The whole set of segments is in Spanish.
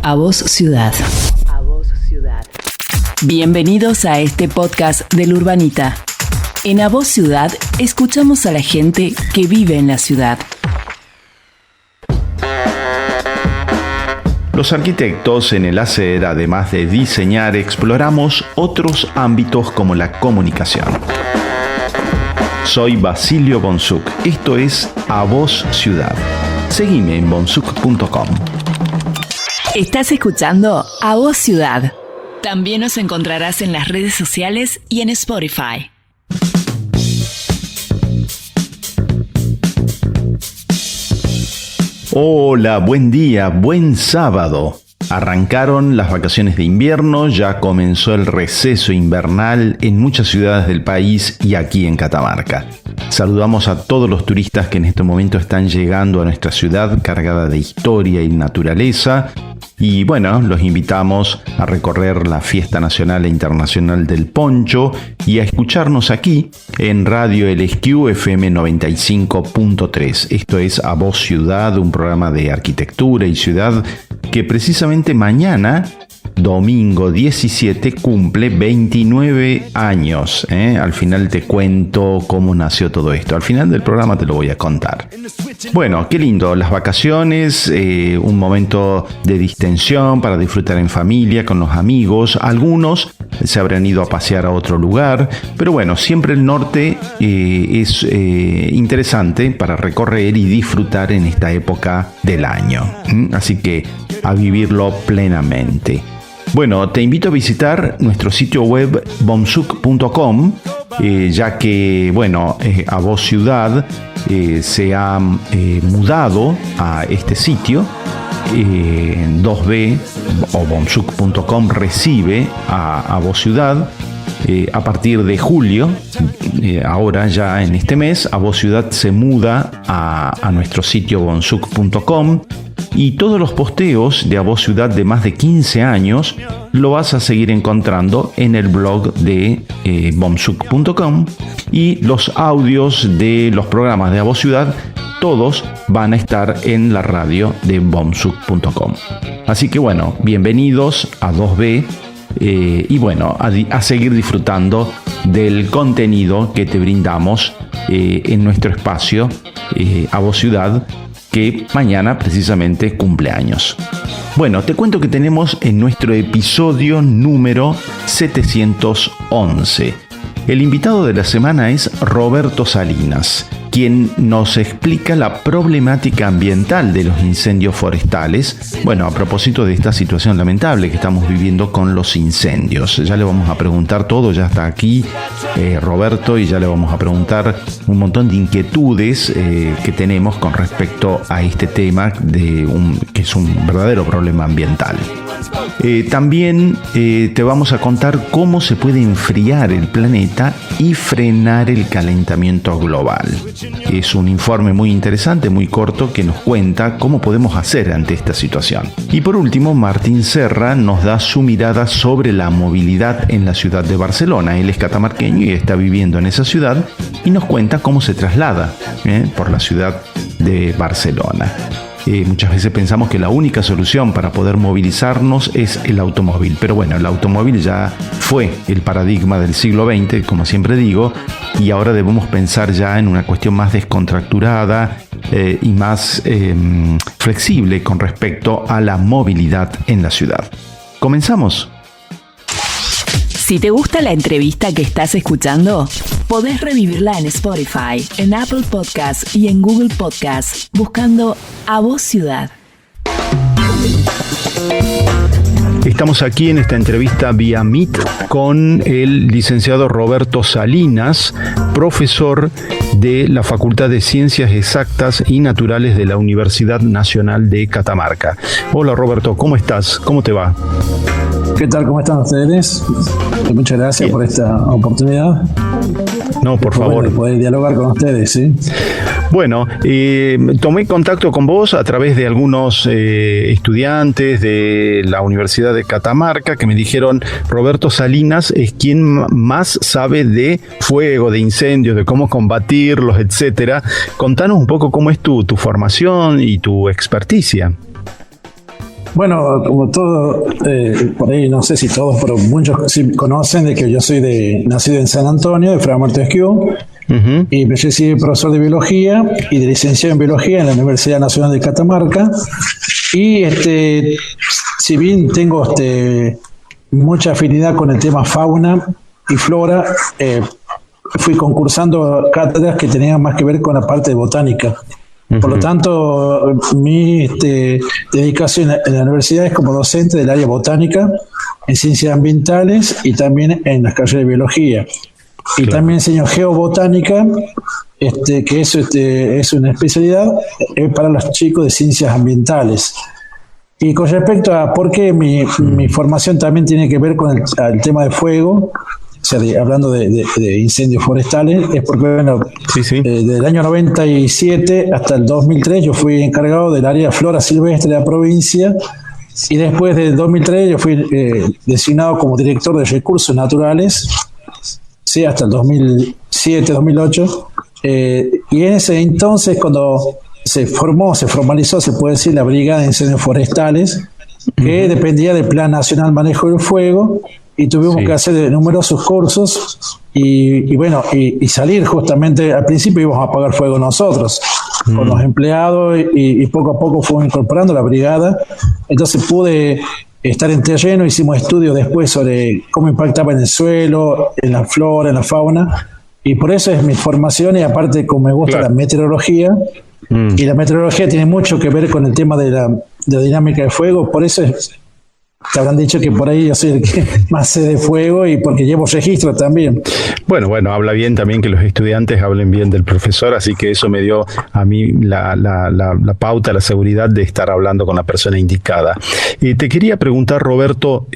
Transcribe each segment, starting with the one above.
A Voz Ciudad. A Voz Ciudad. Bienvenidos a este podcast del Urbanita. En A Voz Ciudad escuchamos a la gente que vive en la ciudad. Los arquitectos en el hacer, además de diseñar, exploramos otros ámbitos como la comunicación. Soy Basilio Bonsuc. Esto es A Voz Ciudad. Seguime en bonsuc.com. Estás escuchando A Voz Ciudad. También nos encontrarás en las redes sociales y en Spotify. Hola, buen día, buen sábado. Arrancaron las vacaciones de invierno, ya comenzó el receso invernal en muchas ciudades del país y aquí en Catamarca. Saludamos a todos los turistas que en este momento están llegando a nuestra ciudad cargada de historia y naturaleza. Y bueno, los invitamos a recorrer la Fiesta Nacional e Internacional del Poncho y a escucharnos aquí en Radio LSQ FM 95.3. Esto es A Voz Ciudad, un programa de arquitectura y ciudad que precisamente mañana, domingo 17, cumple 29 años. Al final te cuento cómo nació todo esto. Al final del programa te lo voy a contar. Bueno, qué lindo, las vacaciones, un momento de distensión para disfrutar en familia, con los amigos. Algunos se habrán ido a pasear a otro lugar, pero bueno, siempre el norte es interesante para recorrer y disfrutar en esta época del año. Así que a vivirlo plenamente. Bueno, te invito a visitar nuestro sitio web bonsuc.com, ya que, bueno, A Voz Ciudad se ha mudado a este sitio. 2B o bonsuc.com recibe a Voz Ciudad a partir de julio. Ahora ya en este mes A Voz Ciudad se muda a nuestro sitio bonsuc.com. Y todos los posteos de A Voz Ciudad de más de 15 años lo vas a seguir encontrando en el blog de bonsuc.com, y los audios de los programas de A Voz Ciudad todos van a estar en la radio de bonsuc.com. Así que bueno, bienvenidos a 2B y bueno, a seguir disfrutando del contenido que te brindamos en nuestro espacio A Voz Ciudad, que mañana precisamente cumple años. Bueno, te cuento que tenemos en nuestro episodio número 711. El invitado de la semana es Roberto Salinas, quien nos explica la problemática ambiental de los incendios forestales. Bueno, a propósito de esta situación lamentable que estamos viviendo con los incendios. Ya le vamos a preguntar todo, ya está aquí Roberto, y ya le vamos a preguntar un montón de inquietudes que tenemos con respecto a este tema que es un verdadero problema ambiental. También te vamos a contar cómo se puede enfriar el planeta y frenar el calentamiento global. Es un informe muy interesante, muy corto, que nos cuenta cómo podemos hacer ante esta situación. Y por último, Martín Serra nos da su mirada sobre la movilidad en la ciudad de Barcelona. Él es catamarqueño y está viviendo en esa ciudad y nos cuenta cómo se traslada por la ciudad de Barcelona. Muchas veces pensamos que la única solución para poder movilizarnos es el automóvil, pero bueno, el automóvil ya fue el paradigma del siglo XX, como siempre digo, y ahora debemos pensar ya en una cuestión más descontracturada y más flexible con respecto a la movilidad en la ciudad. ¿Comenzamos? Si te gusta la entrevista que estás escuchando, podés revivirla en Spotify, en Apple Podcasts y en Google Podcasts, buscando A Voz Ciudad. Estamos aquí en esta entrevista vía Meet con el licenciado Roberto Salinas, profesor de la Facultad de Ciencias Exactas y Naturales de la Universidad Nacional de Catamarca. Hola Roberto, ¿cómo estás? ¿Cómo te va? ¿Qué tal? ¿Cómo están ustedes? Muchas gracias por esta oportunidad. No, por favor. De poder dialogar con ustedes, ¿sí? Bueno, tomé contacto con vos a través de algunos estudiantes de la Universidad de Catamarca que me dijeron: Roberto Salinas es quien más sabe de fuego, de incendios, de cómo combatirlos, etcétera. Contanos un poco cómo es tu formación y tu experticia. Bueno, como todo, por ahí no sé si todos, pero muchos sí conocen de que yo soy nacido en San Antonio, de Fra Montesquieu, y me recibí profesor de biología y de licenciado en biología en la Universidad Nacional de Catamarca. Y si bien tengo mucha afinidad con el tema fauna y flora, fui concursando cátedras que tenían más que ver con la parte de botánica. Por lo tanto, mi dedicación en la universidad es como docente del área botánica, en ciencias ambientales y también en las carreras de biología. Y también enseño geobotánica, que es una especialidad para los chicos de ciencias ambientales. Y con respecto a por qué mi formación también tiene que ver con el tema de fuego, o sea, hablando de incendios forestales, es porque, bueno, desde el año 97 hasta el 2003 yo fui encargado del área flora silvestre de la provincia, y después del 2003 yo fui designado como director de recursos naturales, sí, hasta el 2007, 2008, y en ese entonces, cuando se formalizó, se puede decir, la Brigada de Incendios Forestales, que dependía del Plan Nacional Manejo del Fuego, y tuvimos que hacer numerosos cursos y salir justamente. Al principio íbamos a apagar fuego nosotros con los empleados, y poco a poco fuimos incorporando la brigada. Entonces pude estar en terreno, hicimos estudios después sobre cómo impactaba en el suelo, en la flora, en la fauna, y por eso es mi formación. Y aparte, como me gusta la meteorología, y la meteorología tiene mucho que ver con el tema de la dinámica de fuego, por eso te habrán dicho que por ahí yo soy el que más sé de fuego, y porque llevo registro también. Bueno, habla bien también que los estudiantes hablen bien del profesor, así que eso me dio a mí la pauta, la seguridad de estar hablando con la persona indicada. Te quería preguntar, Roberto,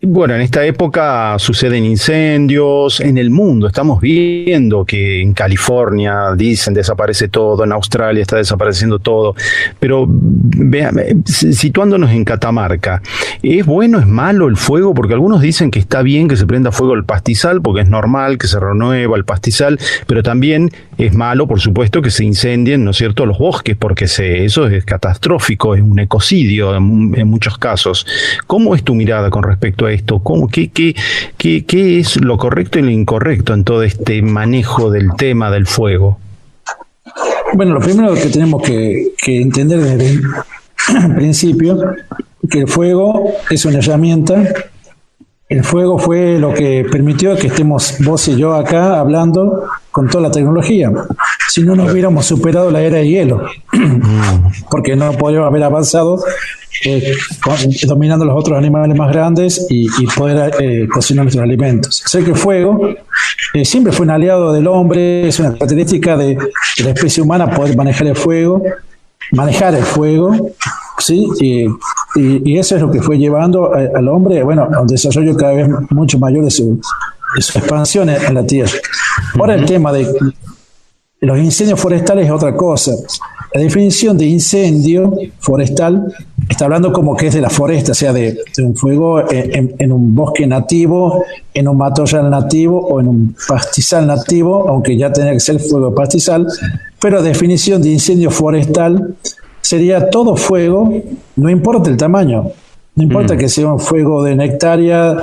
bueno, en esta época suceden incendios en el mundo. Estamos viendo que en California dicen desaparece todo, en Australia está desapareciendo todo. Pero situándonos en Catamarca, ¿es bueno, es malo el fuego? Porque algunos dicen que está bien que se prenda fuego el pastizal, porque es normal que se renueva el pastizal, pero también es malo, por supuesto, que se incendien, ¿no es cierto?, los bosques, porque eso es catastrófico, es un ecocidio en muchos casos. ¿Cómo es tu mirada con respecto a esto? ¿Qué es lo correcto y lo incorrecto en todo este manejo del tema del fuego? Bueno, lo primero que tenemos que entender desde el principio, que el fuego es una herramienta. El fuego fue lo que permitió que estemos vos y yo acá hablando con toda la tecnología. Si no, nos hubiéramos superado la era de hielo, porque no podríamos haber avanzado dominando los otros animales más grandes y poder cocinar nuestros alimentos. Sé que el fuego siempre fue un aliado del hombre, es una característica de la especie humana poder manejar el fuego, ¿sí? Y eso es lo que fue llevando al hombre, bueno, a un desarrollo cada vez mucho mayor de su expansión en la Tierra. Ahora el tema de los incendios forestales es otra cosa. La definición de incendio forestal está hablando como que es de la foresta, o sea, de un fuego en un bosque nativo, en un matorral nativo o en un pastizal nativo, aunque ya tenía que ser fuego de pastizal. Pero la definición de incendio forestal sería todo fuego, no importa el tamaño, no importa que sea un fuego de una hectárea.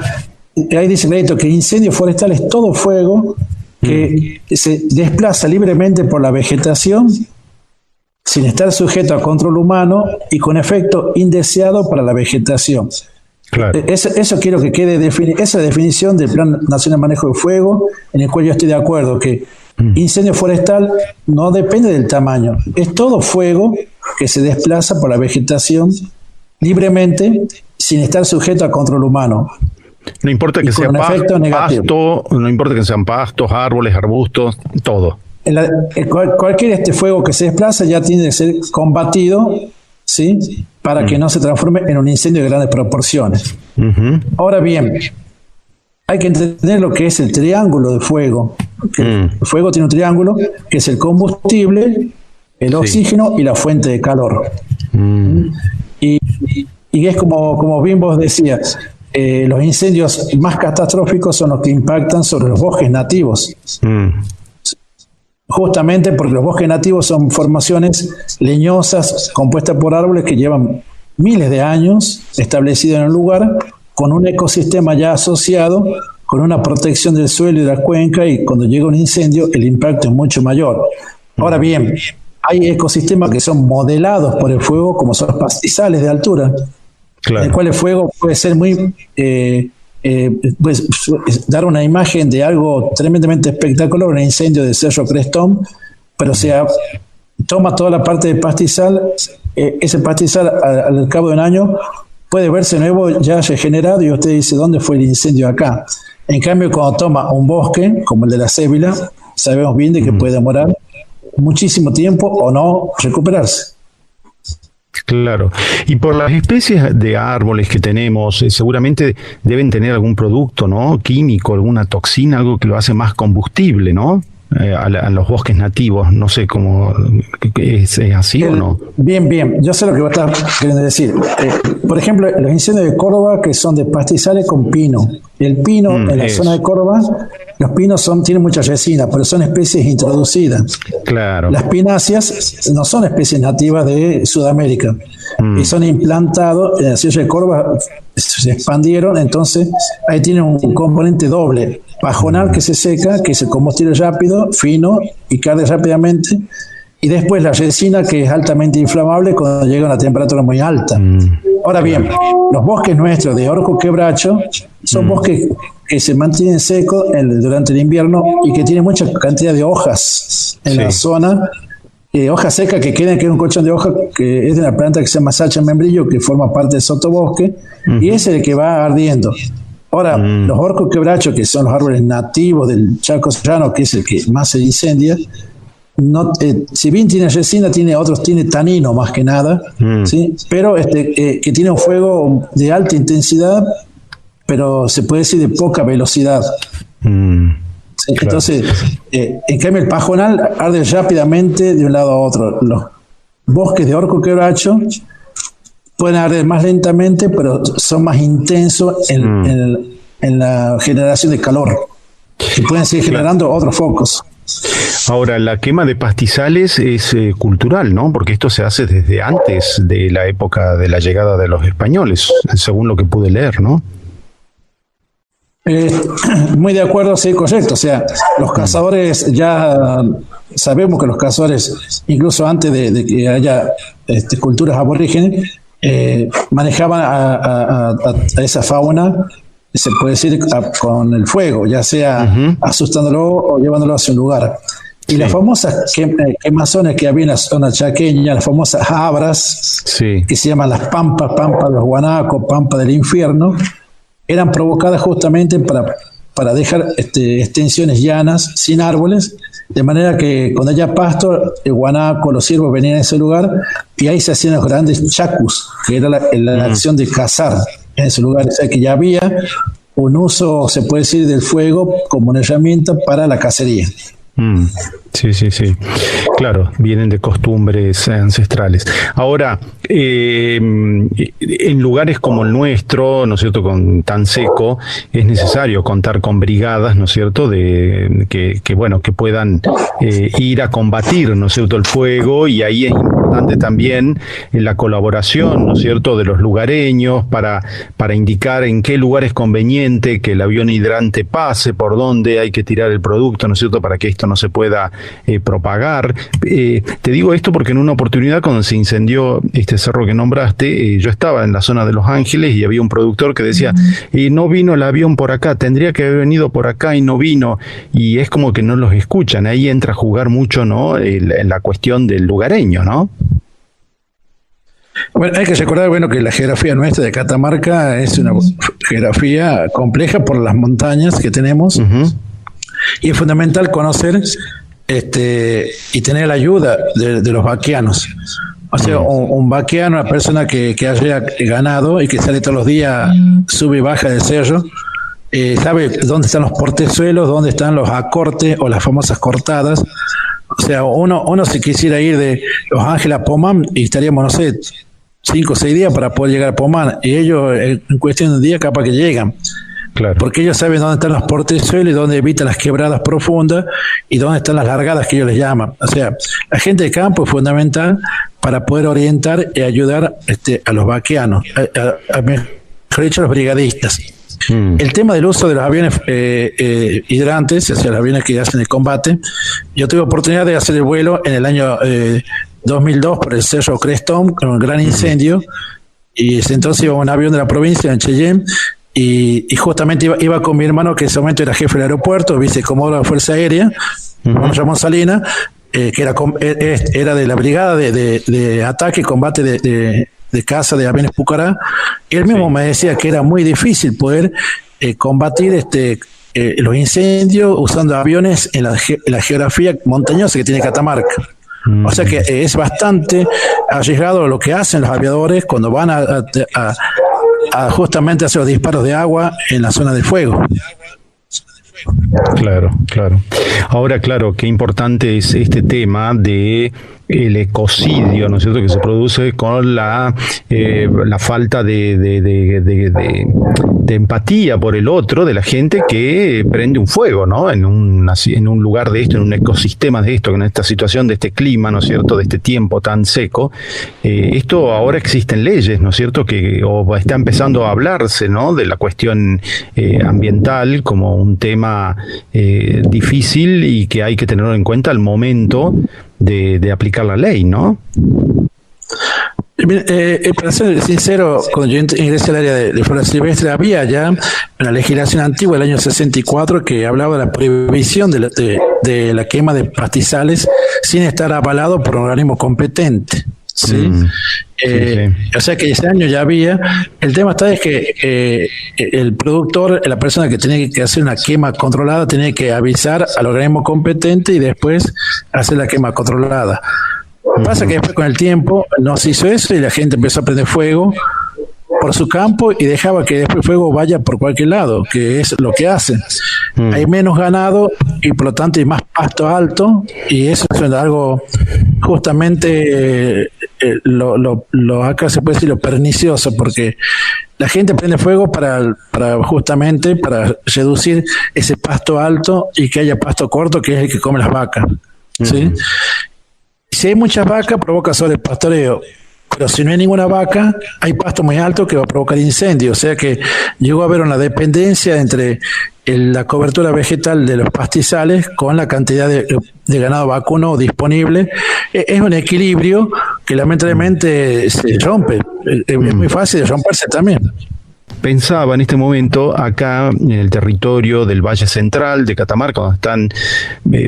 Ahí dice clarito que incendio forestal es todo fuego que se desplaza libremente por la vegetación sin estar sujeto a control humano y con efecto indeseado para la vegetación. Claro. Eso quiero que quede esa definición del Plan Nacional de Manejo de Fuego, en el cual yo estoy de acuerdo que incendio forestal no depende del tamaño, es todo fuego que se desplaza por la vegetación libremente sin estar sujeto a control humano. No importa que sea pasto, no importa que sean pastos, árboles, arbustos, todo. Cualquier fuego que se desplaza ya tiene que ser combatido, ¿sí?, para que no se transforme en un incendio de grandes proporciones. Ahora bien, hay que entender lo que es el triángulo de fuego. El fuego tiene un triángulo que es el combustible, el oxígeno y la fuente de calor. Y es como bien vos decías, los incendios más catastróficos son los que impactan sobre los bosques nativos. Justamente porque los bosques nativos son formaciones leñosas compuestas por árboles que llevan miles de años establecido en un lugar con un ecosistema ya asociado, con una protección del suelo y de la cuenca, y cuando llega un incendio el impacto es mucho mayor. Ahora bien, hay ecosistemas que son modelados por el fuego, como son los pastizales de altura, en el cual el fuego puede ser muy... pues, dar una imagen de algo tremendamente espectacular, un incendio de Cerro Crestón, pero toma toda la parte de pastizal, ese pastizal al cabo de un año puede verse nuevo ya regenerado, y usted dice, ¿dónde fue el incendio acá? En cambio, cuando toma un bosque, como el de la Cébila, sabemos bien de que puede demorar muchísimo tiempo o no recuperarse. Claro. Y por las especies de árboles que tenemos, seguramente deben tener algún producto, ¿no? Químico, alguna toxina, algo que lo hace más combustible, ¿no? A los bosques nativos, no sé cómo es así o no. Bien, yo sé lo que va a estar queriendo decir. Por ejemplo, los incendios de Córdoba, que son de pastizales con pino. El pino en la zona de Córdoba, los pinos tienen mucha resina, pero son especies introducidas. Claro. Las pináceas no son especies nativas de Sudamérica y son implantados en la Sierra de Córdoba, se expandieron, entonces ahí tienen un componente doble: pajonal, que se seca, que es el combustible rápido, fino y carga rápidamente, y después la resina, que es altamente inflamable cuando llega a una temperatura muy alta. Ahora bien, los bosques nuestros de orco quebracho son bosques que se mantienen secos durante el invierno y que tienen mucha cantidad de hojas en la zona, hojas secas que quedan, que es un colchón de hojas que es de una planta que se llama sacha membrillo, que forma parte del sotobosque, y ese es el que va ardiendo. Ahora, los orcos quebrachos, que son los árboles nativos del Chaco Serrano, que es el que más se incendia, si bien tiene resina, tiene tanino más que nada, ¿sí? Pero que tiene un fuego de alta intensidad, pero se puede decir de poca velocidad. ¿Sí? Claro. Entonces, en cambio el pajonal arde rápidamente de un lado a otro. Los bosques de orco quebracho pueden arder más lentamente, pero son más intensos en la generación de calor, y pueden seguir generando otros focos. Ahora, la quema de pastizales es cultural, ¿no? Porque esto se hace desde antes de la época de la llegada de los españoles, según lo que pude leer, ¿no? Muy de acuerdo, sí, correcto. O sea, los cazadores, ya sabemos que los cazadores, incluso antes de que haya culturas aborígenes, manejaban a esa fauna, se puede decir, con el fuego, ya sea asustándolo o llevándolo hacia un lugar. Y las famosas quemazones que había en la zona chaqueña, las famosas abras, que se llaman las pampas de los guanacos, pampa del infierno, eran provocadas justamente para dejar extensiones llanas, sin árboles, de manera que cuando haya pasto, el guanaco, los ciervos venían a ese lugar, y ahí se hacían los grandes chacus, que era la acción de cazar en ese lugar. O sea que ya había un uso, se puede decir, del fuego como una herramienta para la cacería. Sí. Claro, vienen de costumbres ancestrales. Ahora, en lugares como el nuestro, ¿no es cierto?, tan seco, es necesario contar con brigadas, ¿no es cierto?, que puedan ir a combatir, ¿no es cierto?, el fuego, y ahí es importante también la colaboración, ¿no es cierto?, de los lugareños para indicar en qué lugar es conveniente que el avión hidrante pase, por dónde hay que tirar el producto, ¿no es cierto?, para que esto no se pueda propagar. Te digo esto porque en una oportunidad, cuando se incendió este cerro que nombraste, yo estaba en la zona de Los Ángeles y había un productor que decía, no vino el avión por acá, tendría que haber venido por acá y no vino, y es como que no los escuchan. Ahí entra a jugar mucho, ¿no?, en la cuestión del lugareño, ¿no? Bueno, hay que recordar, que la geografía nuestra de Catamarca es una geografía compleja por las montañas que tenemos, y es fundamental conocer y tener la ayuda de los vaqueanos. O sea, un vaqueano, una persona que haya ganado y que sale todos los días, sube y baja del cerro, sabe dónde están los portezuelos, dónde están los acortes o las famosas cortadas. O sea, uno si quisiera ir de Los Ángeles a Pomán, y estaríamos, no sé, 5 o 6 días para poder llegar a Pomán, y ellos en cuestión de un día capaz que llegan. Claro. Porque ellos saben dónde están los portezuelos y dónde evitan las quebradas profundas y dónde están las largadas que ellos les llaman. O sea, la gente de campo es fundamental para poder orientar y ayudar a los vaqueanos, mejor dicho, a los brigadistas. El tema del uso de los aviones hidrantes, o sea, los aviones que hacen el combate, yo tuve oportunidad de hacer el vuelo en el año 2002 por el Cerro Crestón, con un gran incendio, y entonces iba un avión de la provincia en Cheyenne, y justamente iba con mi hermano, que en ese momento era jefe del aeropuerto, vicecomodoro de la Fuerza Aérea, Ramón Salinas, que era de la brigada de ataque y combate de caza de aviones Pucará. Él mismo me decía que era muy difícil poder combatir los incendios usando aviones en la geografía montañosa que tiene Catamarca. O sea que es bastante arriesgado lo que hacen los aviadores cuando van a justamente hacer los disparos de agua en la zona de fuego. Claro. Ahora, claro, qué importante es este tema de el ecocidio, ¿no es cierto?, que se produce con la falta de empatía por el otro, de la gente que prende un fuego, ¿no?, en un lugar de esto, en un ecosistema de esto, en esta situación de este clima, ¿no es cierto?, de este tiempo tan seco. Esto ahora existen leyes, ¿no es cierto?, o está empezando a hablarse, ¿no?, de la cuestión ambiental como un tema difícil y que hay que tenerlo en cuenta al momento de aplicar la ley, ¿no? Para ser sincero, cuando yo ingresé al área de flora silvestre, había ya una legislación antigua del año 64 que hablaba de la prohibición de la quema de pastizales sin estar avalado por un organismo competente. ¿Sí? O sea que ese año ya había. El tema está es que el productor, la persona que tenía que hacer una quema controlada, tenía que avisar al organismo competente y después hacer la quema controlada. Pasa que después con el tiempo no se hizo eso y la gente empezó a prender fuego por su campo y dejaba que después el fuego vaya por cualquier lado, que es lo que hacen. Hay menos ganado y por lo tanto hay más pasto alto, y eso es algo justamente acá se puede decir lo pernicioso, porque la gente prende fuego para justamente para reducir ese pasto alto y que haya pasto corto, que es el que come las vacas. ¿Sí? Si hay muchas vacas, provoca sobrepastoreo. Pero si no hay ninguna vaca, hay pasto muy alto que va a provocar incendio. O sea que llegó a haber una dependencia entre la cobertura vegetal de los pastizales con la cantidad de ganado vacuno disponible. Es un equilibrio que lamentablemente se rompe. Es muy fácil de romperse también. Pensaba en este momento acá en el territorio del Valle Central de Catamarca, donde están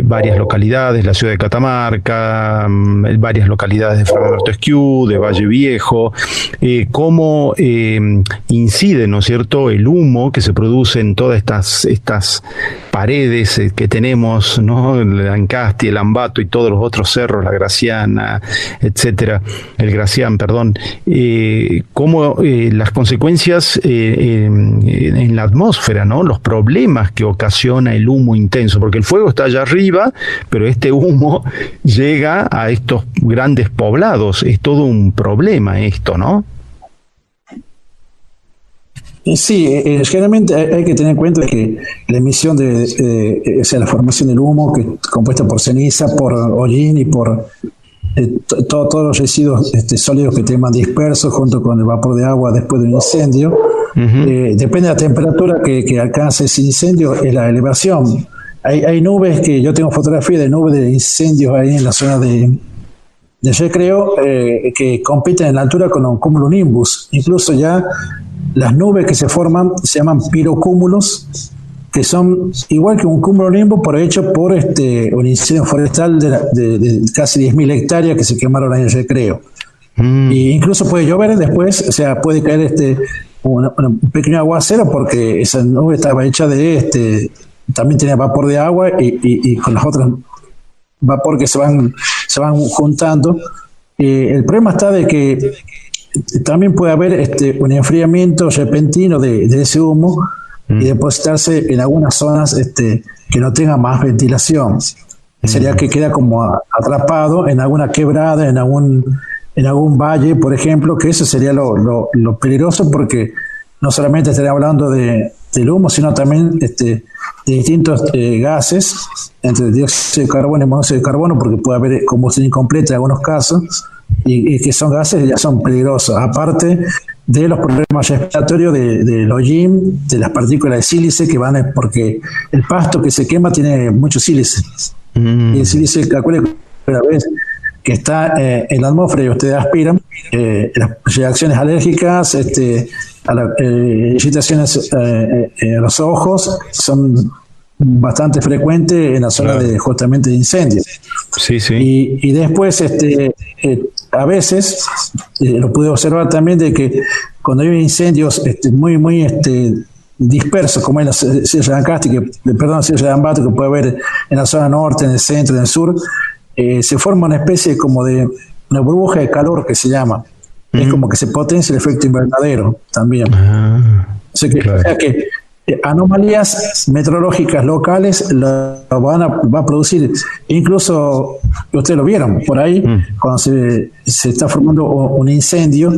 varias localidades, la ciudad de Catamarca, varias localidades de Fray Bartolomé, de Valle Viejo, cómo incide, ¿no es cierto?, el humo que se produce en todas estas paredes que tenemos, ¿no?, el Ancasti, el Ambato y todos los otros cerros, la Graciana, etcétera, el Gracián, perdón, cómo las consecuencias en la atmósfera, ¿no?, los problemas que ocasiona el humo intenso, porque el fuego está allá arriba, pero este humo llega a estos grandes poblados. Es todo un problema esto, ¿no? Sí, generalmente hay que tener en cuenta que la emisión o sea, la formación del humo, que es compuesta por ceniza, por hollín y por todos los residuos sólidos que tengan dispersos junto con el vapor de agua después de un incendio. Depende de la temperatura que alcance ese incendio, es la elevación. Hay nubes que yo tengo fotografías de nubes de incendios ahí en la zona de recreo que compiten en la altura con un cumulonimbus. Incluso ya las nubes que se forman se llaman pirocúmulos, que son igual que un cumulonimbus, pero hecho por un incendio forestal de casi 10.000 hectáreas que se quemaron ahí en el recreo. Y incluso puede llover después, o sea, puede caer un pequeño aguacero porque esa nube estaba hecha también tenía vapor de agua y con los otros vapor que se van juntando. El problema está de que también puede haber un enfriamiento repentino de ese humo y depositarse en algunas zonas que no tengan más ventilación. Sería que queda como atrapado en alguna quebrada, en algún valle, por ejemplo, que eso sería lo peligroso, porque no solamente estaría hablando del humo, sino también de distintos gases, entre dióxido de carbono y monóxido de carbono, porque puede haber combustión incompleta en algunos casos, y que son gases ya son peligrosos, aparte de los problemas respiratorios del hollín, de las partículas de sílice que van porque el pasto que se quema tiene mucho sílice. Y el sílice, calcule la vez que está en la atmósfera y ustedes aspiran, las reacciones alérgicas, a las irritaciones a los ojos son bastante frecuentes en la zona de justamente de incendios. Sí, sí. Y después a veces lo pude observar también de que cuando hay incendios muy dispersos, como en la Sierra de Ancasti, Sierra de Ambato, que puede haber en la zona norte, en el centro, en el sur, se forma una especie como de una burbuja de calor que se llama. Es como que se potencia el efecto invernadero también. O sea que anomalías meteorológicas locales va a producir, incluso ustedes lo vieron por ahí, cuando se está formando un incendio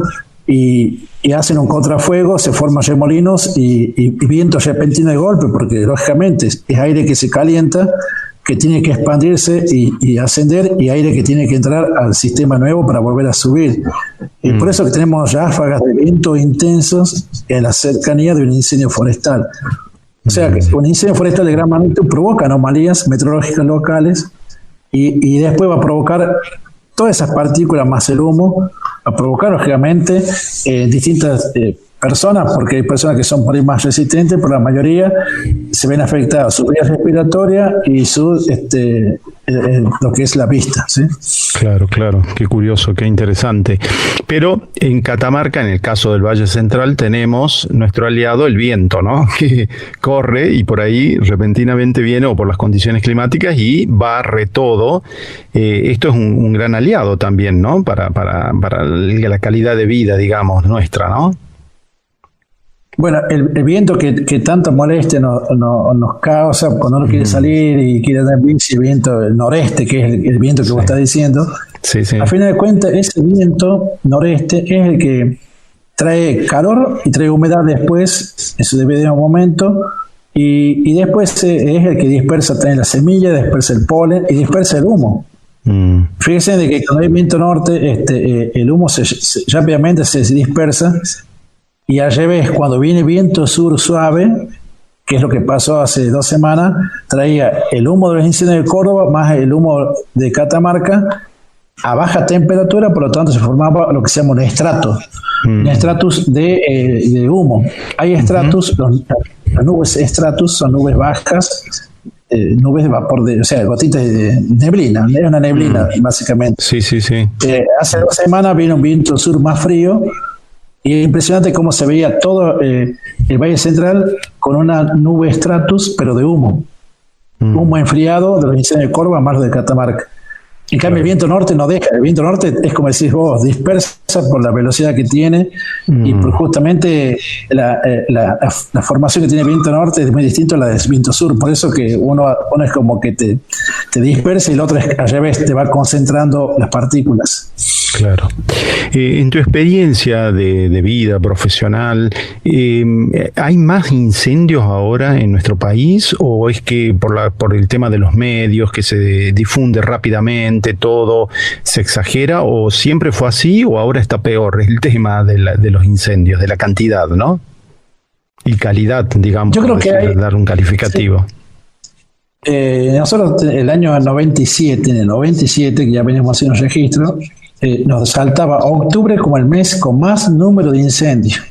y hacen un contrafuego, se forman remolinos y vientos repentinos de golpe, porque lógicamente es aire que se calienta, que tiene que expandirse y ascender, y aire que tiene que entrar al sistema nuevo para volver a subir. Y por eso que tenemos ráfagas de viento intensos en la cercanía de un incendio forestal. O sea que un incendio forestal de gran magnitud provoca anomalías meteorológicas locales y después va a provocar todas esas partículas más el humo, va a provocar lógicamente distintas personas, porque hay personas que son por ahí más resistentes, pero la mayoría se ven afectadas su vía respiratoria y su lo que es la vista, ¿sí? Claro, qué curioso, qué interesante. Pero en Catamarca, en el caso del Valle Central, tenemos nuestro aliado el viento, ¿no? Que corre y por ahí repentinamente viene, o por las condiciones climáticas, y barre todo. Esto es un gran aliado también, ¿no? Para la calidad de vida, digamos, nuestra, ¿no? Bueno, el viento que tanto molestia nos causa cuando uno quiere salir y quiere dar bici, el viento el noreste, que es el viento que vos estás diciendo. Sí. A fin de cuentas, ese viento noreste es el que trae calor y trae humedad después, en su debido momento, y después es el que dispersa también la semilla, dispersa el polen y dispersa el humo. Fíjense de que cuando hay viento norte, el humo rápidamente se dispersa. Y al revés, cuando viene viento sur suave, que es lo que pasó hace 2 semanas, traía el humo de los incendios de Córdoba más el humo de Catamarca a baja temperatura, por lo tanto se formaba lo que se llama un estrato, un estratus de humo. Hay estratus, las nubes estratus son nubes bajas, nubes de vapor, o sea, gotitas de neblina, es una neblina básicamente. Sí. Hace 2 semanas vino un viento sur más frío, y es impresionante cómo se veía todo el Valle Central con una nube stratus, pero de humo. Humo enfriado de los incendios de Córdoba más de Catamarca. En cambio, el viento norte no deja. El viento norte es como decís vos, dispersa por la velocidad que tiene y por justamente la formación que tiene el viento norte es muy distinta a la del viento sur. Por eso que uno es como que te dispersa y el otro es al revés, te va concentrando las partículas. Claro. En tu experiencia de vida profesional, ¿hay más incendios ahora en nuestro país o es que por el tema de los medios, que se difunde rápidamente, todo se exagera, o siempre fue así o ahora está peor el tema de los incendios, de la cantidad, ¿no? Y calidad, digamos, yo creo que dar un calificativo. Sí. Nosotros en el año 97, que ya venimos haciendo registro, nos saltaba octubre como el mes con más número de incendios.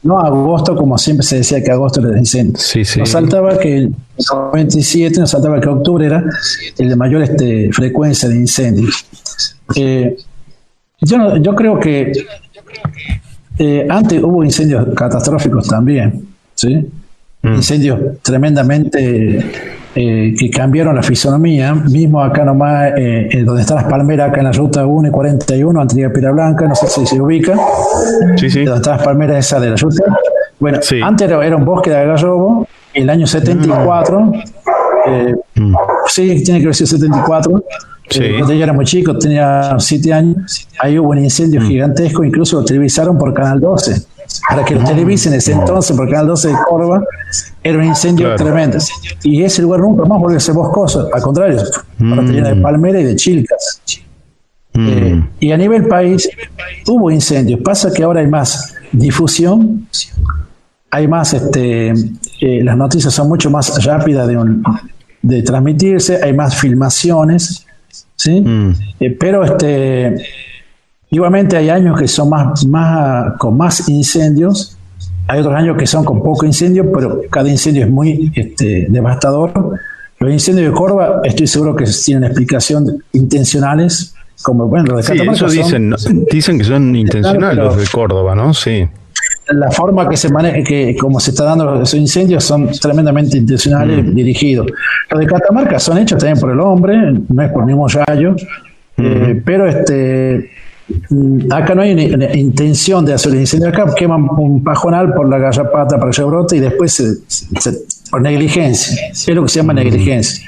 No agosto, como siempre se decía que agosto era de incendios. Sí. Nos saltaba que el 97, nos saltaba que octubre era el de mayor frecuencia de incendios. Yo creo que antes hubo incendios catastróficos también, ¿sí? Incendios tremendamente que cambiaron la fisonomía, mismo acá nomás, donde están las palmeras, acá en la ruta 1 y 41, Antigua Piedra Blanca, no sé si se ubica, donde están las palmeras esa de la ruta. Bueno, antes era un bosque de algarrobo, el año 74, tiene que haber sido 74, cuando yo era muy chico, tenía 7 años, ahí hubo un incendio gigantesco, incluso lo televisaron por Canal 12. Para que lo televisen en ese entonces, por Canal 12 de Córdoba, era un incendio tremendo. Y ese lugar nunca más volvió a ser boscoso, al contrario, ahora está lleno de palmeras y de chilcas. Y a nivel país hubo incendios. Pasa que ahora hay más difusión, hay más, las noticias son mucho más rápidas de transmitirse, hay más filmaciones, ¿sí? Pero igualmente hay años que son con más incendios, hay otros años que son con poco incendio, pero cada incendio es muy devastador. Los incendios de Córdoba estoy seguro que tienen explicación intencionales, como bueno, los de Catamarca. Sí, eso dicen que son intencionales los de Córdoba, ¿no? Sí. La forma que se maneja, como se está dando esos incendios, son tremendamente intencionales, dirigidos. Los de Catamarca son hechos también por el hombre, no es por ningún rayo, pero acá no hay una intención de hacer el incendio. Acá queman un pajonal por la garrapata para que se brote y después por negligencia. Es lo que se llama negligencia.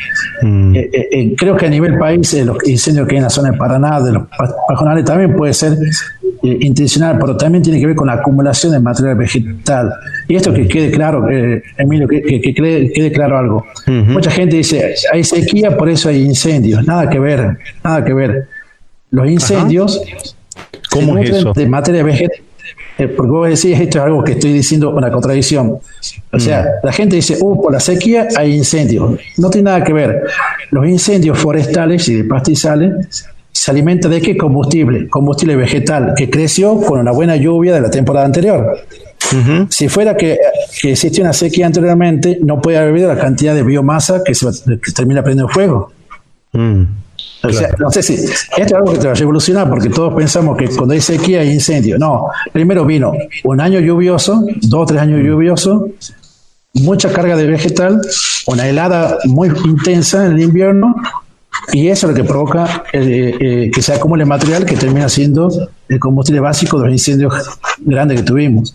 Creo que a nivel país los incendios que hay en la zona de Paraná, de los pajonales, también puede ser intencional, pero también tiene que ver con la acumulación de material vegetal. Y esto que quede claro, Emilio, que quede claro algo. Mucha gente dice, hay sequía, por eso hay incendios. Nada que ver. Los incendios, ¿cómo es eso? De materia vegetal, porque vos decís, esto es algo que estoy diciendo una contradicción. O sea, la gente dice, por la sequía hay incendios. No tiene nada que ver. Los incendios forestales y de pastizales se alimentan de qué combustible? Combustible vegetal, que creció con una buena lluvia de la temporada anterior. Si fuera que existía una sequía anteriormente, no puede haber habido la cantidad de biomasa que termina prendiendo fuego. O sea, no sé si esto es algo que te va a revolucionar, porque todos pensamos que cuando hay sequía hay incendio. No, primero vino un año lluvioso, 2 o 3 años lluviosos, mucha carga de vegetal, una helada muy intensa en el invierno, y eso es lo que provoca que se acumule material que termina siendo el combustible básico de los incendios grandes que tuvimos.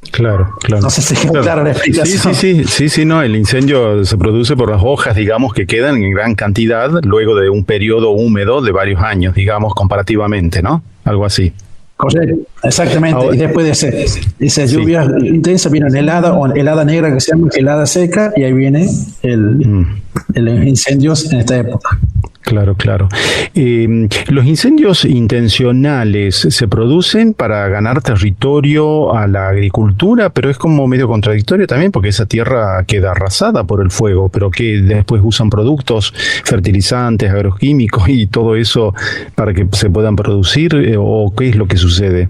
Claro. No sé si es clara la explicación. Sí, no, el incendio se produce por las hojas, digamos, que quedan en gran cantidad luego de un periodo húmedo de varios años, digamos, comparativamente, ¿no? Algo así. Correcto, exactamente. Ahora, y después de esa lluvia intensa viene una helada, o helada negra que se llama helada seca, y ahí viene los incendios en esta época. Claro. Los incendios intencionales se producen para ganar territorio a la agricultura, pero es como medio contradictorio también, porque esa tierra queda arrasada por el fuego, pero que después usan productos fertilizantes, agroquímicos y todo eso para que se puedan producir, o qué es lo que sucede.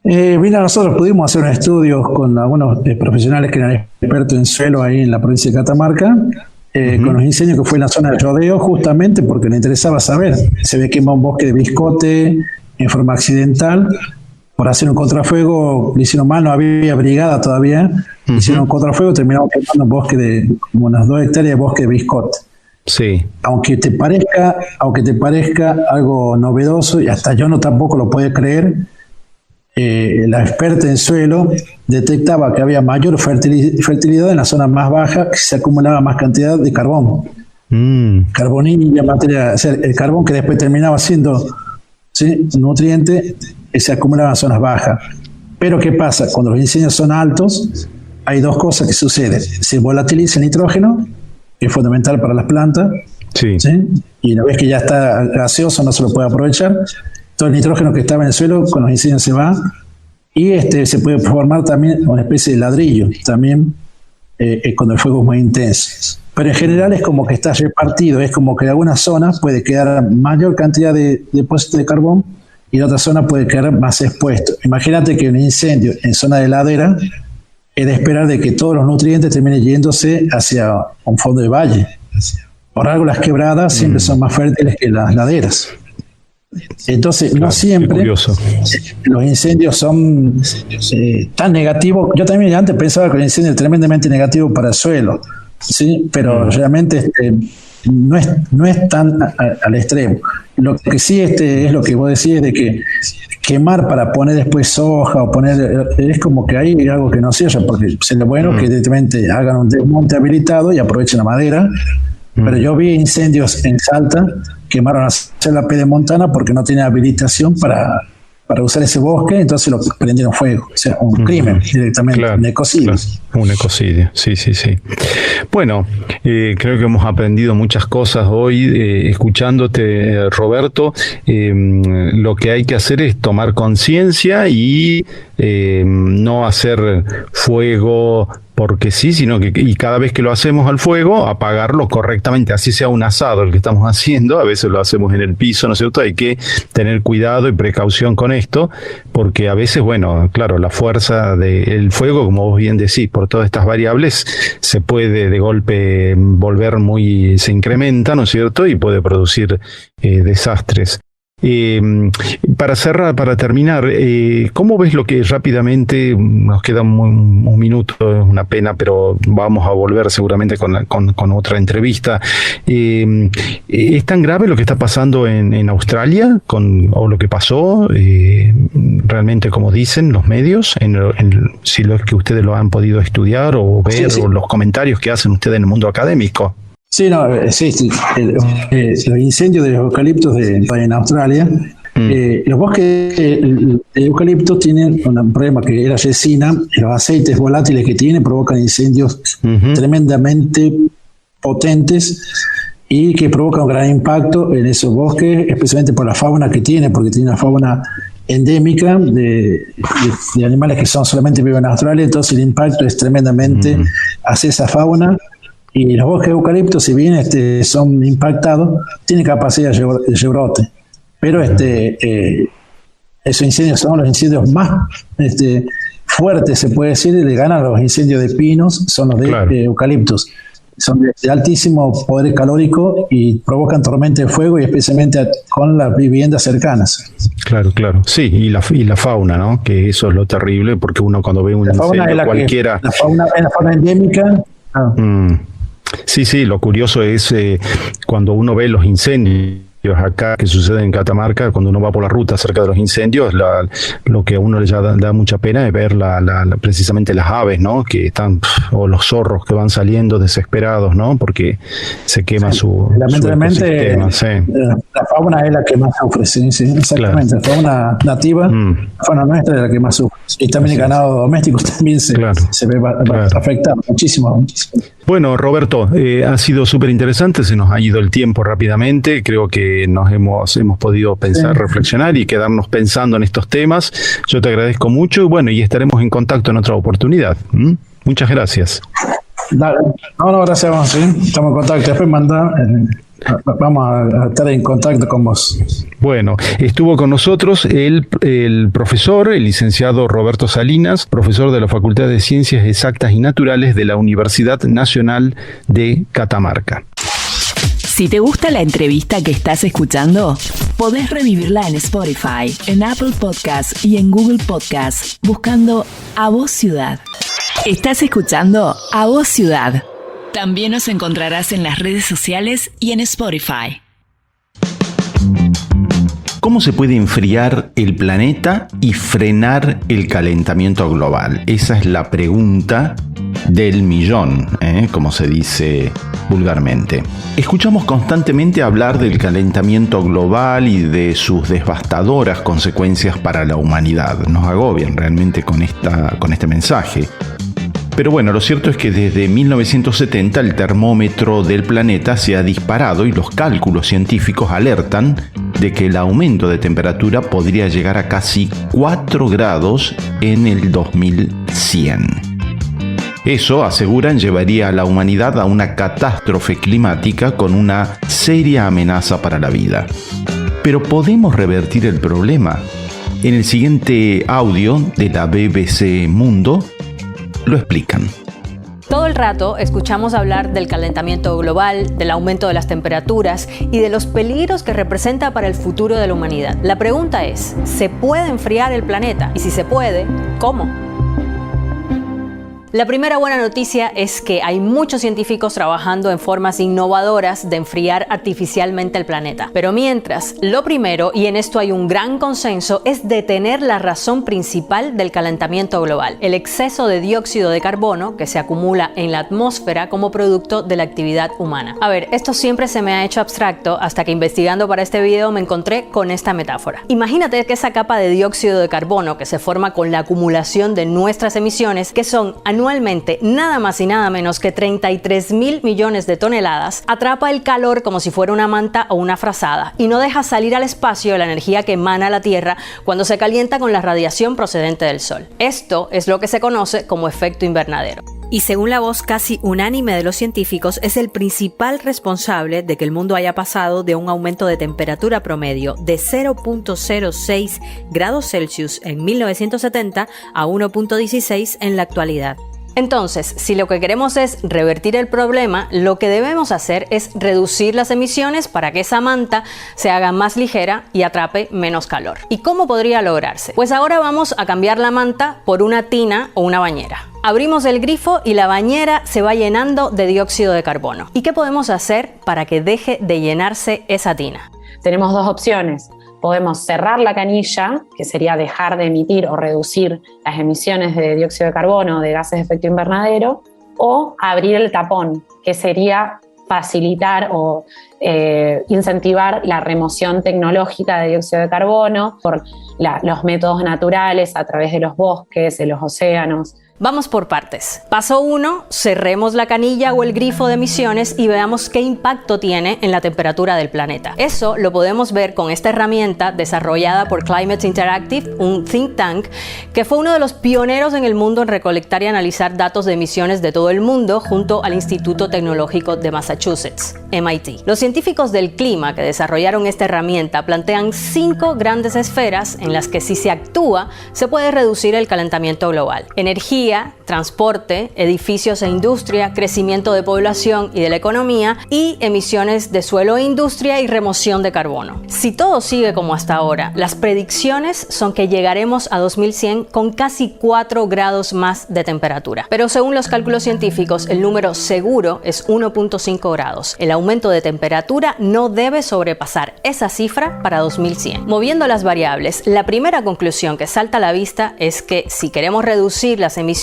Mira, nosotros pudimos hacer un estudio con algunos profesionales que eran expertos en suelo ahí en la provincia de Catamarca, con los incendios que fue en la zona del Rodeo, justamente porque le interesaba saber. Se ve quemado un bosque de biscote en forma accidental. Por hacer un contrafuego, le hicieron mal, no había brigada todavía. Hicieron un contrafuego y terminaron quemando un bosque de como unas 2 hectáreas de bosque de biscote. Sí. Aunque te parezca algo novedoso, y hasta yo tampoco lo puedo creer, la experta en suelo detectaba que había mayor fertilidad en la zona más baja, que se acumulaba más cantidad de carbón. Carbonilla, materia, o sea, el carbón que después terminaba siendo nutriente, se acumulaba en zonas bajas. Pero ¿qué pasa? Cuando los incendios son altos, hay 2 cosas que suceden. Se volatiliza el nitrógeno, que es fundamental para las plantas, ¿sí? Y una vez que ya está gaseoso no se lo puede aprovechar. Todo el nitrógeno que estaba en el suelo con los incendios se va, y se puede formar también una especie de ladrillo también cuando el fuego es muy intenso. Pero en general es como que está repartido, es como que en algunas zonas puede quedar mayor cantidad de depósito de carbón y en otras zonas puede quedar más expuesto. Imagínate que un incendio en zona de ladera es de esperar de que todos los nutrientes terminen yéndose hacia un fondo de valle. Por algo las quebradas siempre son más fértiles que las laderas. Entonces, no siempre los incendios son tan negativos. Yo también antes pensaba que el incendio es tremendamente negativo para el suelo, ¿sí? Pero realmente no es tan al extremo. Lo que sí es lo que vos decís, de que quemar para poner después soja o poner, es como que hay algo que no cierra, porque sería bueno que directamente hagan un desmonte habilitado y aprovechen la madera. Pero yo vi incendios en Salta, quemaron a la Pedemontana porque no tenía habilitación para usar ese bosque, entonces lo prendieron fuego. O sea, un crimen directamente, un ecocidio. Un ecocidio, sí. Bueno, creo que hemos aprendido muchas cosas hoy escuchándote, Roberto. Lo que hay que hacer es tomar conciencia y no hacer fuego porque sí, sino que y cada vez que lo hacemos al fuego, apagarlo correctamente, así sea un asado el que estamos haciendo, a veces lo hacemos en el piso, ¿no es cierto? Hay que tener cuidado y precaución con esto, porque a veces, bueno, claro, la fuerza del fuego, como vos bien decís, por todas estas variables, se puede de golpe volver se incrementa, ¿no es cierto? Y puede producir desastres. Para terminar, ¿cómo ves lo que rápidamente, nos queda un minuto, es una pena, pero vamos a volver seguramente con otra entrevista? ¿Es tan grave lo que está pasando en Australia o lo que pasó realmente, como dicen los medios, si lo es que ustedes lo han podido estudiar o ver, sí. O los comentarios que hacen ustedes en el mundo académico? Sí, sí. Los incendios de los eucaliptos en Australia, los bosques de eucaliptos tienen un problema que es la resina, los aceites volátiles que tienen provocan incendios tremendamente potentes y que provocan un gran impacto en esos bosques, especialmente por la fauna que tiene, porque tiene una fauna endémica de animales que solamente viven en Australia, entonces el impacto es tremendamente hacia esa fauna. Y los bosques de eucalipto, si bien son impactados, tienen capacidad de rebrote. Pero esos incendios son los incendios más fuertes, se puede decir, le ganan a los incendios de pinos, son los de eucaliptos. Son de altísimo poder calórico y provocan tormenta de fuego, y especialmente con las viviendas cercanas. Claro. Sí, y la fauna, ¿no? Que eso es lo terrible, porque uno cuando ve un incendio cualquiera... La fauna es la fauna endémica. Sí, lo curioso es cuando uno ve los incendios acá que suceden en Catamarca, cuando uno va por la ruta cerca de los incendios, lo que a uno le da mucha pena es ver precisamente las aves, ¿no? Que están, o los zorros que van saliendo desesperados, ¿no? Porque se quema su ecosistema. La fauna es la que más sufre, sí, exactamente. Claro. La fauna nativa, la fauna nuestra es la que más sufre. Y también el ganado doméstico también se ve afectado muchísimo. Bueno, Roberto, ha sido súper interesante, se nos ha ido el tiempo rápidamente, creo que nos hemos podido pensar, reflexionar y quedarnos pensando en estos temas. Yo te agradezco mucho y estaremos en contacto en otra oportunidad. Muchas gracias. No, gracias, sí. Estamos en contacto, después vamos a estar en contacto con vos. Bueno, estuvo con nosotros el profesor, el licenciado Roberto Salinas, profesor de la Facultad de Ciencias Exactas y Naturales de la Universidad Nacional de Catamarca. Si te gusta la entrevista que estás escuchando, podés revivirla en Spotify, en Apple Podcasts y en Google Podcasts, buscando A Voz Ciudad. Estás escuchando A Voz Ciudad. También nos encontrarás en las redes sociales y en Spotify. ¿Cómo se puede enfriar el planeta y frenar el calentamiento global? Esa es la pregunta del millón, como se dice vulgarmente. Escuchamos constantemente hablar del calentamiento global y de sus devastadoras consecuencias para la humanidad. Nos agobian realmente con este mensaje. Pero bueno, lo cierto es que desde 1970 el termómetro del planeta se ha disparado y los cálculos científicos alertan de que el aumento de temperatura podría llegar a casi 4 grados en el 2100. Eso, aseguran, llevaría a la humanidad a una catástrofe climática con una seria amenaza para la vida. Pero ¿podemos revertir el problema? En el siguiente audio de la BBC Mundo lo explican. Todo el rato escuchamos hablar del calentamiento global, del aumento de las temperaturas y de los peligros que representa para el futuro de la humanidad. La pregunta es, ¿se puede enfriar el planeta? Y si se puede, ¿cómo? La primera buena noticia es que hay muchos científicos trabajando en formas innovadoras de enfriar artificialmente el planeta. Pero mientras, lo primero, y en esto hay un gran consenso, es detener la razón principal del calentamiento global: el exceso de dióxido de carbono que se acumula en la atmósfera como producto de la actividad humana. A ver, esto siempre se me ha hecho abstracto hasta que investigando para este video me encontré con esta metáfora. Imagínate que esa capa de dióxido de carbono que se forma con la acumulación de nuestras emisiones, que son anualmente anualmente nada más y nada menos que 33.000 millones de toneladas, atrapa el calor como si fuera una manta o una frazada y no deja salir al espacio la energía que emana la Tierra cuando se calienta con la radiación procedente del Sol. Esto es lo que se conoce como efecto invernadero. Y según la voz casi unánime de los científicos, es el principal responsable de que el mundo haya pasado de un aumento de temperatura promedio de 0.06 grados Celsius en 1970 a 1.16 en la actualidad. Entonces, si lo que queremos es revertir el problema, lo que debemos hacer es reducir las emisiones para que esa manta se haga más ligera y atrape menos calor. ¿Y cómo podría lograrse? Pues ahora vamos a cambiar la manta por una tina o una bañera. Abrimos el grifo y la bañera se va llenando de dióxido de carbono. ¿Y qué podemos hacer para que deje de llenarse esa tina? Tenemos dos opciones. Podemos cerrar la canilla, que sería dejar de emitir o reducir las emisiones de dióxido de carbono o de gases de efecto invernadero, o abrir el tapón, que sería facilitar o incentivar la remoción tecnológica de dióxido de carbono por los métodos naturales a través de los bosques, de los océanos. Vamos por partes. Paso 1, cerremos la canilla o el grifo de emisiones y veamos qué impacto tiene en la temperatura del planeta. Eso lo podemos ver con esta herramienta desarrollada por Climate Interactive, un think tank que fue uno de los pioneros en el mundo en recolectar y analizar datos de emisiones de todo el mundo junto al Instituto Tecnológico de Massachusetts, MIT. Los científicos del clima que desarrollaron esta herramienta plantean 5 grandes esferas en las que si se actúa se puede reducir el calentamiento global. Energía, transporte, edificios e industria, crecimiento de población y de la economía y emisiones de suelo e industria y remoción de carbono. Si todo sigue como hasta ahora, las predicciones son que llegaremos a 2100 con casi 4 grados más de temperatura. Pero según los cálculos científicos, el número seguro es 1.5 grados. El aumento de temperatura no debe sobrepasar esa cifra para 2100. Moviendo las variables, la primera conclusión que salta a la vista es que si queremos reducir las emisiones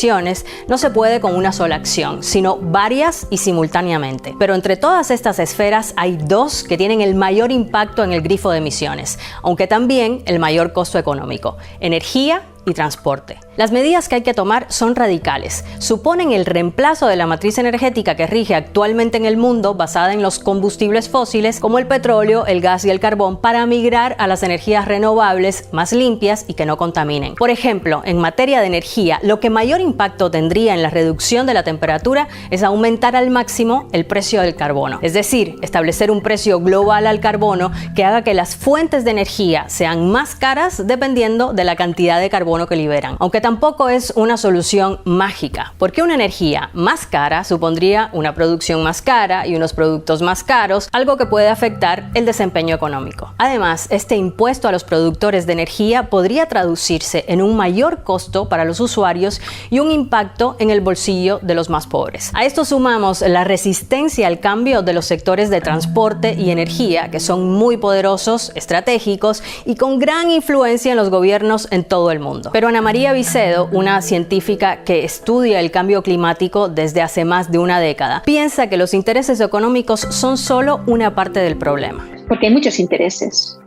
no se puede con una sola acción, sino varias y simultáneamente. Pero entre todas estas esferas hay 2 que tienen el mayor impacto en el grifo de emisiones, aunque también el mayor costo económico: energía y transporte. Las medidas que hay que tomar son radicales. Suponen el reemplazo de la matriz energética que rige actualmente en el mundo basada en los combustibles fósiles como el petróleo, el gas y el carbón para migrar a las energías renovables más limpias y que no contaminen. Por ejemplo, en materia de energía, lo que mayor impacto tendría en la reducción de la temperatura es aumentar al máximo el precio del carbono. Es decir, establecer un precio global al carbono que haga que las fuentes de energía sean más caras dependiendo de la cantidad de carbono que liberan. Aunque tampoco es una solución mágica, porque una energía más cara supondría una producción más cara y unos productos más caros, algo que puede afectar el desempeño económico. Además, este impuesto a los productores de energía podría traducirse en un mayor costo para los usuarios y un impacto en el bolsillo de los más pobres. A esto sumamos la resistencia al cambio de los sectores de transporte y energía, que son muy poderosos, estratégicos y con gran influencia en los gobiernos en todo el mundo. Pero Ana María Vicedo, una científica que estudia el cambio climático desde hace más de una década, piensa que los intereses económicos son solo una parte del problema. Porque hay muchos intereses.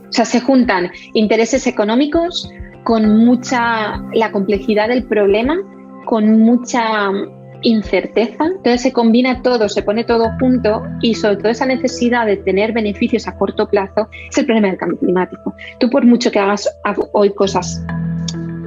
O sea, se juntan intereses económicos con la complejidad del problema, con mucha incerteza. Entonces se combina todo, se pone todo junto y sobre todo esa necesidad de tener beneficios a corto plazo es el problema del cambio climático. Tú por mucho que hagas hoy cosas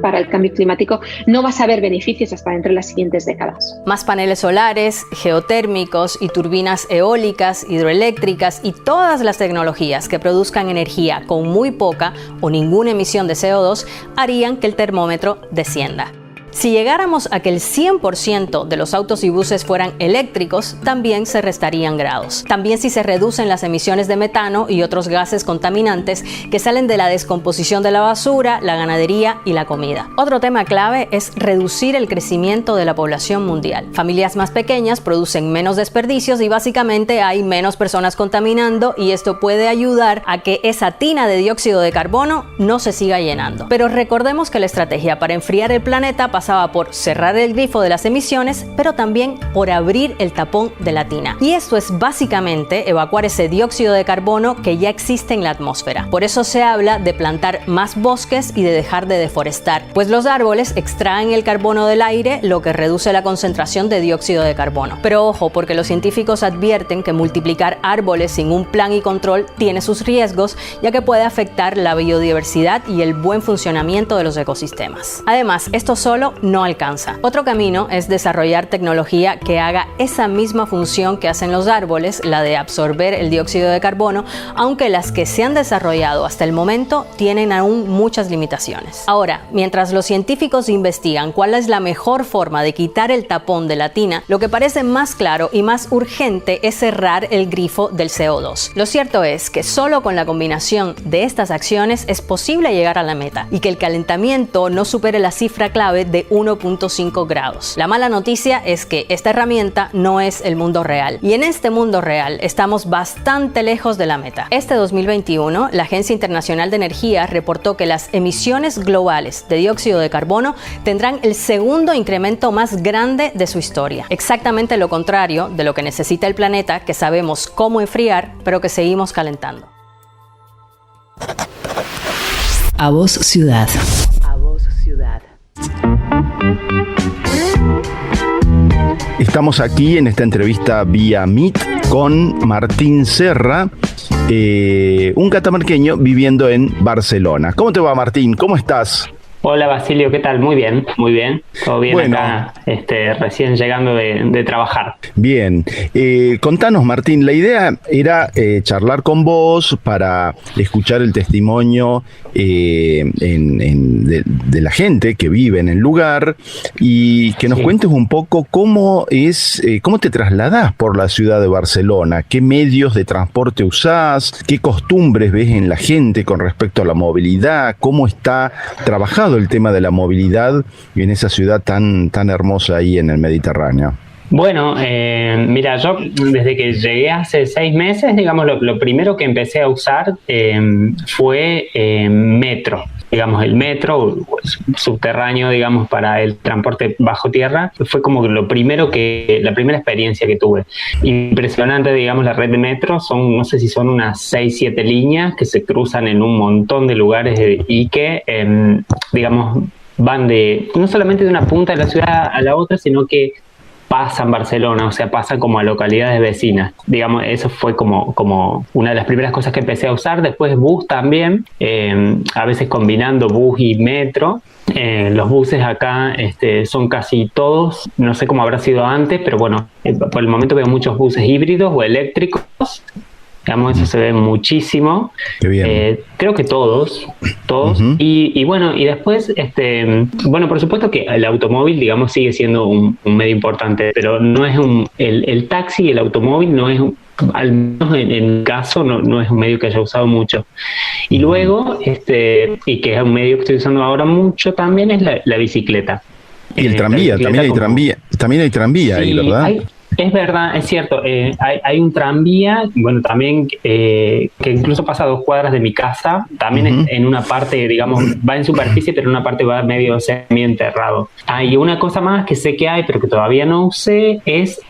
para el cambio climático, no vas a ver beneficios hasta dentro de las siguientes décadas. Más paneles solares, geotérmicos y turbinas eólicas, hidroeléctricas y todas las tecnologías que produzcan energía con muy poca o ninguna emisión de CO2 harían que el termómetro descienda. Si llegáramos a que el 100% de los autos y buses fueran eléctricos, también se restarían grados. También si se reducen las emisiones de metano y otros gases contaminantes que salen de la descomposición de la basura, la ganadería y la comida. Otro tema clave es reducir el crecimiento de la población mundial. Familias más pequeñas producen menos desperdicios y básicamente hay menos personas contaminando, y esto puede ayudar a que esa tina de dióxido de carbono no se siga llenando. Pero recordemos que la estrategia para enfriar el planeta pasa pasaba por cerrar el grifo de las emisiones, pero también por abrir el tapón de la tina. Y esto es básicamente evacuar ese dióxido de carbono que ya existe en la atmósfera. Por eso se habla de plantar más bosques y de dejar de deforestar, pues los árboles extraen el carbono del aire, lo que reduce la concentración de dióxido de carbono. Pero ojo, porque los científicos advierten que multiplicar árboles sin un plan y control tiene sus riesgos, ya que puede afectar la biodiversidad y el buen funcionamiento de los ecosistemas. Además, esto solo no alcanza. Otro camino es desarrollar tecnología que haga esa misma función que hacen los árboles, la de absorber el dióxido de carbono, aunque las que se han desarrollado hasta el momento tienen aún muchas limitaciones. Ahora, mientras los científicos investigan cuál es la mejor forma de quitar el tapón de la tina, lo que parece más claro y más urgente es cerrar el grifo del CO2. Lo cierto es que solo con la combinación de estas acciones es posible llegar a la meta y que el calentamiento no supere la cifra clave de 1.5 grados. La mala noticia es que esta herramienta no es el mundo real, y en este mundo real estamos bastante lejos de la meta. Este 2021, la Agencia Internacional de Energía reportó que las emisiones globales de dióxido de carbono tendrán el segundo incremento más grande de su historia. Exactamente lo contrario de lo que necesita el planeta, que sabemos cómo enfriar, pero que seguimos calentando. A Voz Ciudad. A Voz Ciudad. Estamos aquí en esta entrevista vía Meet con Martín Serra, un catamarqueño viviendo en Barcelona. ¿Cómo te va, Martín? ¿Cómo estás? Hola Basilio, ¿qué tal? Muy bien, todo bien. Bueno, acá, recién llegando de trabajar. Bien, contanos, Martín, la idea era charlar con vos para escuchar el testimonio de la gente que vive en el lugar y que nos cuentes un poco cómo te trasladás por la ciudad de Barcelona, qué medios de transporte usás, qué costumbres ves en la gente con respecto a la movilidad, cómo está trabajado el tema de la movilidad en esa ciudad tan hermosa ahí en el Mediterráneo. Bueno, mira, yo desde que llegué hace 6 meses, digamos, lo primero que empecé a usar fue metro. Digamos, el metro subterráneo, digamos, para el transporte bajo tierra, fue como la primera experiencia que tuve. Impresionante, digamos, la red de metro, no sé si son unas 6-7 líneas que se cruzan en un montón de lugares y que, digamos, van no solamente de una punta de la ciudad a la otra, sino que pasan Barcelona, o sea, pasan como a localidades vecinas. Digamos, eso fue como una de las primeras cosas que empecé a usar. Después bus también, a veces combinando bus y metro. Los buses acá son casi todos, no sé cómo habrá sido antes, pero bueno, por el momento veo muchos buses híbridos o eléctricos. Digamos, eso se ve muchísimo. Qué bien. Creo que todos. Uh-huh. Y bueno, y después, bueno, por supuesto que el automóvil, digamos, sigue siendo un medio importante, pero no es el taxi y el automóvil no es, al menos en mi caso, no es un medio que haya usado mucho. Y luego, y que es un medio que estoy usando ahora mucho también, es la bicicleta. Y el tranvía, también hay tranvía ahí, ¿verdad? Es verdad, es cierto. Hay un tranvía, bueno, también que incluso pasa a 2 cuadras de mi casa. También en una parte, digamos, va en superficie, pero en una parte va medio semi-enterrado. Y una cosa más que sé que hay, pero que todavía no usé, es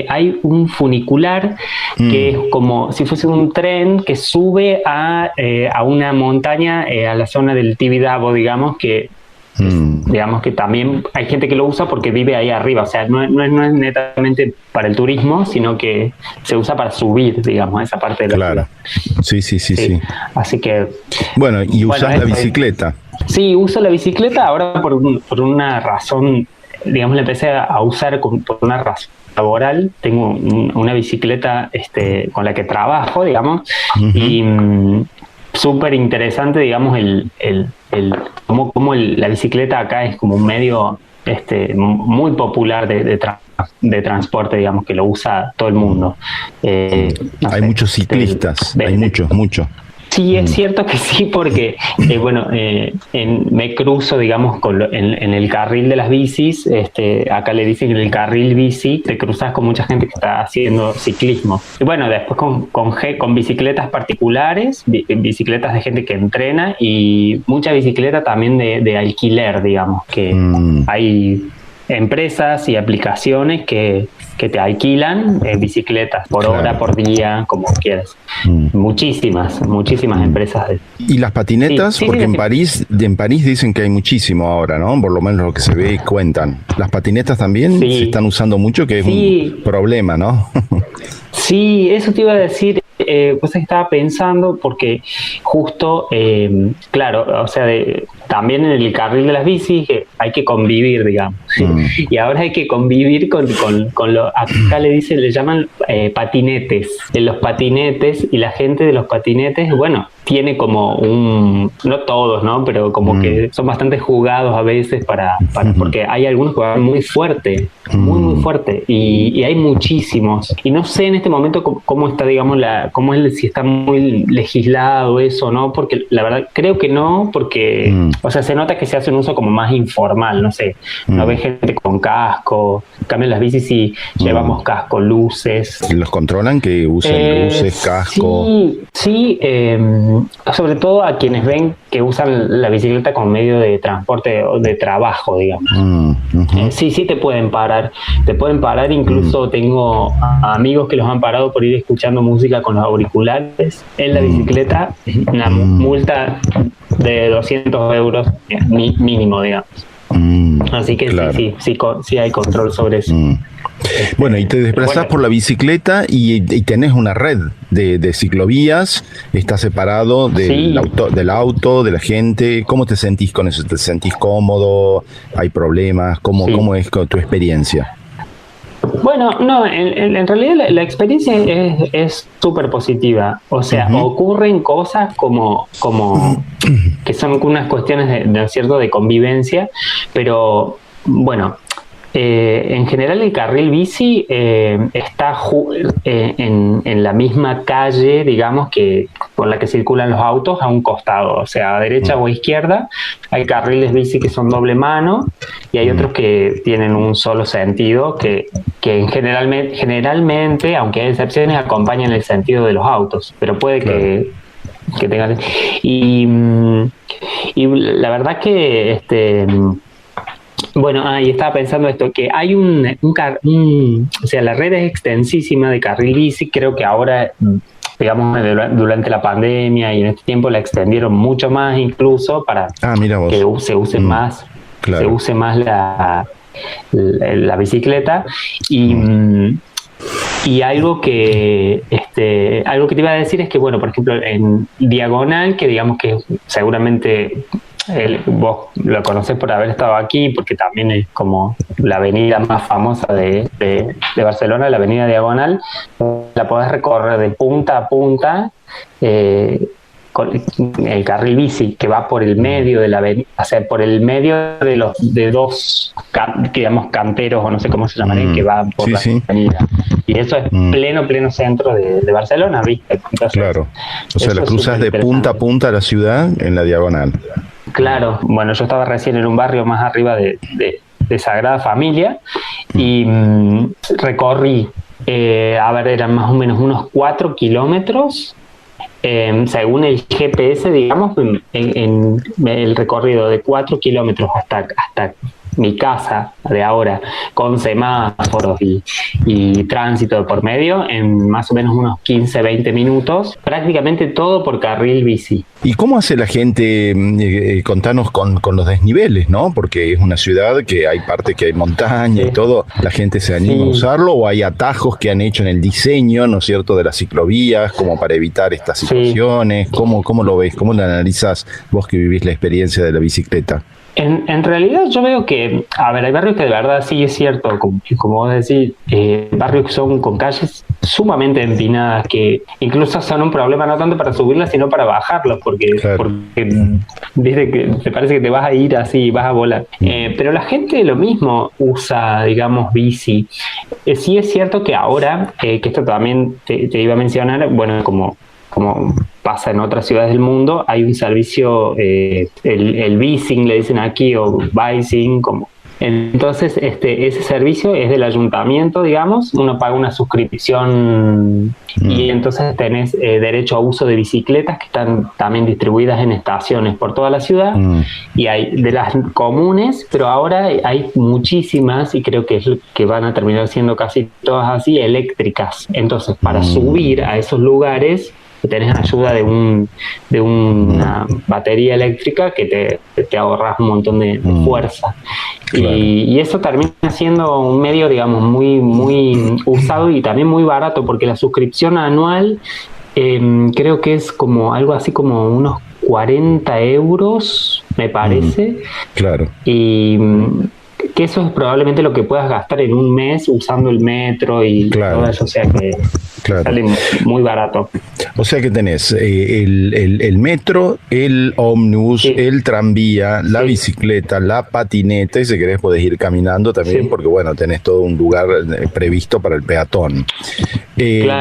hay un funicular que es como si fuese un tren que sube a una montaña, a la zona del Tibidabo, digamos, que digamos que también hay gente que lo usa porque vive ahí arriba, o sea, no es netamente para el turismo, sino que se usa para subir, digamos, a esa parte de la ciudad. Sí. Así que... Bueno, y usas la bicicleta. Sí, uso la bicicleta ahora por una razón, digamos, la empecé a usar por una razón laboral. Tengo una bicicleta con la que trabajo, digamos, y súper interesante, digamos, cómo la bicicleta acá es como un medio muy popular de transporte, digamos, que lo usa todo el mundo. Hay muchos ciclistas, hay muchos. Sí, es cierto que sí, porque me cruzo, digamos, en el carril de las bicis. Acá le dicen que en el carril bici te cruzas con mucha gente que está haciendo ciclismo. Y bueno, después con bicicletas particulares, bicicletas de gente que entrena y mucha bicicleta también de alquiler, digamos, que hay empresas y aplicaciones que te alquilan bicicletas por hora, por día, como quieras. Muchísimas empresas. ¿Y las patinetas? Sí, porque en París dicen que hay muchísimo ahora, ¿no? Por lo menos lo que se ve y cuentan. ¿Las patinetas también se están usando mucho? Que es un problema, ¿no? Sí, eso te iba a decir. Pues estaba pensando porque justo, claro, o sea, también en el carril de las bicis hay que convivir, digamos. Y ahora hay que convivir con acá le llaman patinetes. En los patinetes, y la gente de los patinetes, bueno, tiene como no todos, ¿no? Pero como que son bastante jugados a veces porque hay algunos que van muy fuerte, muy fuerte, y hay muchísimos. Y no sé en este momento cómo está, digamos, si está muy legislado eso, ¿no? Porque la verdad creo que no, porque, o sea, se nota que se hace un uso como más informal, no sé, no ves gente con casco, en cambio en las bicis sí llevamos casco, luces. ¿Los controlan que usen luces, casco? Sí, sobre todo a quienes ven que usan la bicicleta como medio de transporte o de trabajo, digamos. Sí, te pueden parar, incluso tengo amigos que los han parado por ir escuchando música con los auriculares en la bicicleta, una multa de 200 euros mínimo, digamos. Así que claro. sí hay control sobre eso. Bueno, y te desplazás por la bicicleta y tenés una red de ciclovías, estás separado del auto, de la gente. ¿Cómo te sentís con eso? ¿Te sentís cómodo? ¿Hay problemas? ¿Cómo es tu experiencia? Bueno, no, en realidad la experiencia es súper positiva. O sea, ocurren cosas como que son unas cuestiones de convivencia, pero bueno, en general el carril bici está en la misma calle, digamos, que por la que circulan los autos, a un costado, o sea, a derecha o a izquierda. Hay carriles bici que son doble mano y hay otros que tienen un solo sentido, que generalmente, aunque hay excepciones, acompañan el sentido de los autos, pero puede que tengan. Y la verdad que bueno, y estaba pensando esto, que hay o sea, la red es extensísima de carril bici. Creo que ahora, digamos, durante la pandemia y en este tiempo la extendieron mucho más, incluso para que se use más, se use más la bicicleta. Y algo que te iba a decir es que, bueno, por ejemplo, en Diagonal, que digamos que seguramente vos lo conocés por haber estado aquí, porque también es como la avenida más famosa de Barcelona, la avenida Diagonal, la podés recorrer de punta a punta con el carril bici que va por el medio de la avenida, o sea, por el medio de dos, digamos, canteros, o no sé cómo se llamarían, que van por la avenida. Y eso es pleno centro de Barcelona, ¿viste? Entonces, claro, o sea, la cruzas de punta a punta a la ciudad en la Diagonal. Claro, bueno, yo estaba recién en un barrio más arriba de Sagrada Familia y recorrí, eran más o menos unos 4 kilómetros, según el GPS, digamos, en el recorrido de 4 kilómetros hasta mi casa de ahora, con semáforos y tránsito por medio, en más o menos unos 15-20 minutos, prácticamente todo por carril bici. ¿Y cómo hace la gente? Contanos con los desniveles, ¿no? Porque es una ciudad que hay parte que hay montaña y todo. ¿La gente se anima a usarlo o hay atajos que han hecho en el diseño, ¿no es cierto?, de las ciclovías, como para evitar estas situaciones? ¿Cómo lo ves? ¿Cómo lo analizás vos que vivís la experiencia de la bicicleta? En realidad yo veo que, hay barrios que de verdad sí es cierto, como vos decís, barrios que son con calles sumamente empinadas, que incluso son un problema no tanto para subirlas, sino para bajarlas, porque dice que te parece que te vas a ir así, vas a volar. Pero la gente lo mismo usa, digamos, bici. Sí es cierto que ahora, que esto también te iba a mencionar, bueno, como como pasa en otras ciudades del mundo, hay un servicio, el Bicing le dicen aquí, o Bicing, como. Entonces, ese servicio es del ayuntamiento, digamos, uno paga una suscripción y entonces tenés derecho a uso de bicicletas que están también distribuidas en estaciones por toda la ciudad y hay de las comunes, pero ahora hay muchísimas y creo que van a terminar siendo casi todas así, eléctricas. Entonces, para subir a esos lugares tenés ayuda de una batería eléctrica que te ahorras un montón de fuerza. Claro. Y eso termina siendo un medio, digamos, muy, muy usado y también muy barato, porque la suscripción anual creo que es como algo así como unos 40 euros, me parece. Claro. Y que eso es probablemente lo que puedas gastar en un mes usando el metro y todo eso, o sea que sale muy barato. O sea que tenés el metro, el ómnibus, el tranvía, la bicicleta, la patineta, y si querés podés ir caminando también, porque bueno, tenés todo un lugar previsto para el peatón.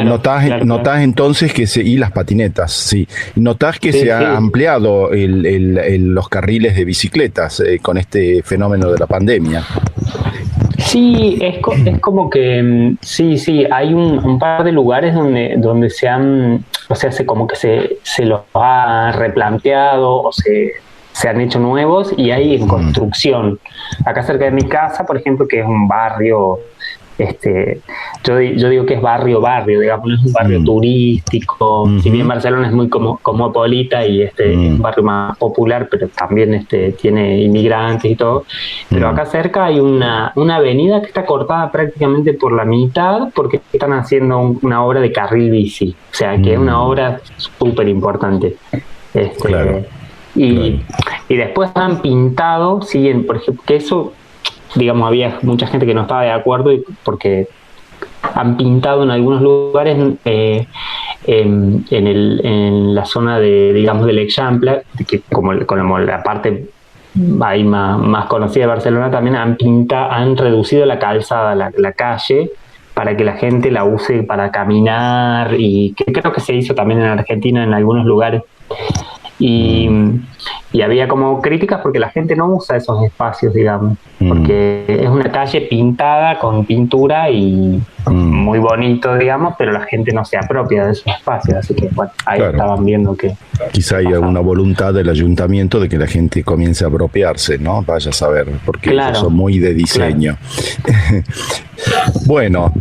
Notás entonces que y las patinetas, notás que se ha ampliado los carriles de bicicletas con este fenómeno de la pandemia. Sí, es como que sí, hay un par de lugares donde se han, o sea, como que se los ha replanteado o se han hecho nuevos y hay en construcción. Acá cerca de mi casa, por ejemplo, que es un barrio, yo digo que es barrio, digamos, no es un barrio turístico, si bien Barcelona es muy cosmopolita y es un barrio más popular, pero también tiene inmigrantes y todo, pero acá cerca hay una avenida que está cortada prácticamente por la mitad porque están haciendo una obra de carril bici, o sea que es una obra súper importante. Y después han pintado, por ejemplo, que eso, digamos, había mucha gente que no estaba de acuerdo porque han pintado en algunos lugares en la zona digamos del Eixample, que como la parte ahí más conocida de Barcelona, también han reducido la calzada, la calle, para que la gente la use para caminar, y que creo que se hizo también en Argentina en algunos lugares. Y había como críticas porque la gente no usa esos espacios, digamos, porque es una calle pintada con pintura y muy bonito, digamos, pero la gente no se apropia de esos espacios, así que bueno, ahí estaban viendo que quizá hay alguna voluntad del ayuntamiento de que la gente comience a apropiarse, ¿no? Vaya a saber, porque ellos son muy de diseño. Bueno,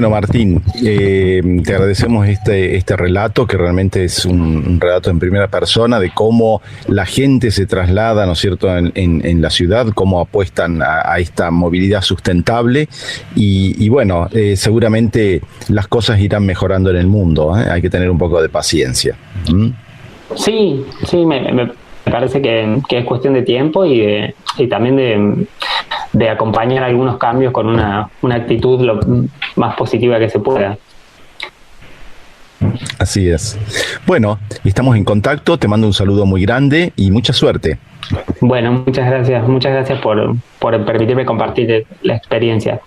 Martín, te agradecemos este relato, que realmente es un relato en primera persona de cómo la gente se traslada, ¿no es cierto?, en la ciudad, cómo apuestan a esta movilidad sustentable y bueno, seguramente las cosas irán mejorando en el mundo, ¿eh? Hay que tener un poco de paciencia. Sí, me parece que es cuestión de tiempo y también de acompañar algunos cambios con una actitud lo más positiva que se pueda. Así es. Bueno, estamos en contacto, te mando un saludo muy grande y mucha suerte. Bueno, muchas gracias por permitirme compartir la experiencia.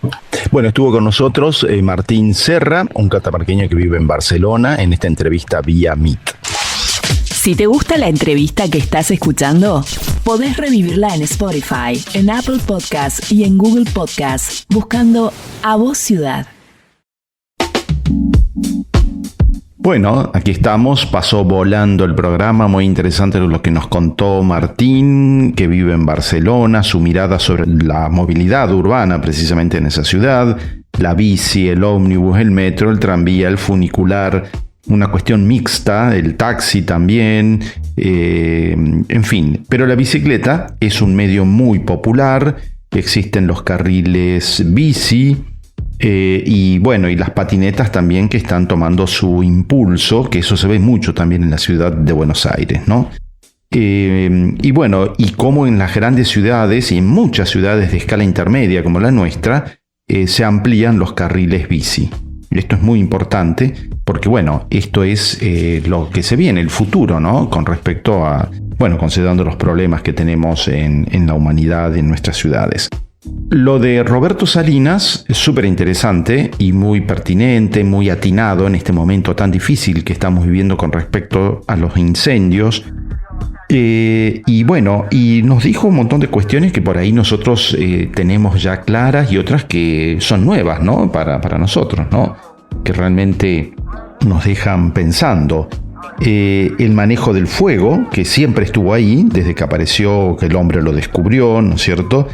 Bueno, estuvo con nosotros Martín Serra, un catamarqueño que vive en Barcelona, en esta entrevista vía Meet. Si te gusta la entrevista que estás escuchando, podés revivirla en Spotify, en Apple Podcasts y en Google Podcasts, buscando A Voz Ciudad. Bueno, aquí estamos, pasó volando el programa, muy interesante lo que nos contó Martín, que vive en Barcelona, su mirada sobre la movilidad urbana precisamente en esa ciudad, la bici, el ómnibus, el metro, el tranvía, el funicular, una cuestión mixta, el taxi también, en fin. Pero la bicicleta es un medio muy popular, existen los carriles bici, y bueno, y las patinetas también, que están tomando su impulso, que eso se ve mucho también en la ciudad de Buenos Aires, ¿no? Y bueno, y como en las grandes ciudades y en muchas ciudades de escala intermedia como la nuestra, se amplían los carriles bici. Esto es muy importante porque, bueno, esto es lo que se viene, el futuro, ¿no? Con respecto a, bueno, considerando los problemas que tenemos en la humanidad, en nuestras ciudades. Lo de Roberto Salinas es súper interesante y muy pertinente, muy atinado en este momento tan difícil que estamos viviendo con respecto a los incendios. Y bueno, y nos dijo un montón de cuestiones que por ahí nosotros tenemos ya claras y otras que son nuevas, ¿no? Para nosotros, ¿no? Que realmente nos dejan pensando. El manejo del fuego, que siempre estuvo ahí, desde que apareció, que el hombre lo descubrió, ¿no es cierto?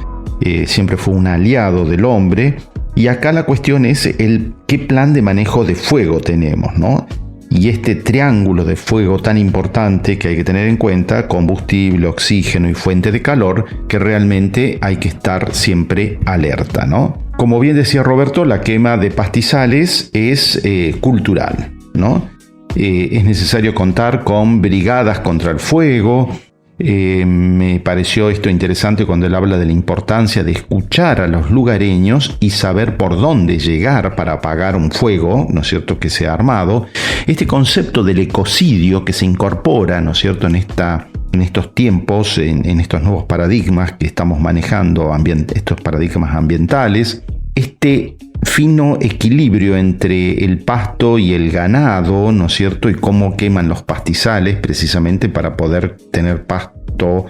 Siempre fue un aliado del hombre. Y acá la cuestión es qué plan de manejo de fuego tenemos, ¿no? Y este triángulo de fuego tan importante que hay que tener en cuenta, combustible, oxígeno y fuente de calor, que realmente hay que estar siempre alerta, ¿no? Como bien decía Roberto, la quema de pastizales es cultural, ¿no? Es necesario contar con brigadas contra el fuego. Me pareció esto interesante cuando él habla de la importancia de escuchar a los lugareños y saber por dónde llegar para apagar un fuego, ¿no es cierto?, que se ha armado. Este concepto del ecocidio que se incorpora, ¿no es cierto?, en estos tiempos, en estos nuevos paradigmas que estamos manejando, estos paradigmas ambientales, este fino equilibrio entre el pasto y el ganado, ¿no es cierto?, y cómo queman los pastizales precisamente para poder tener pasto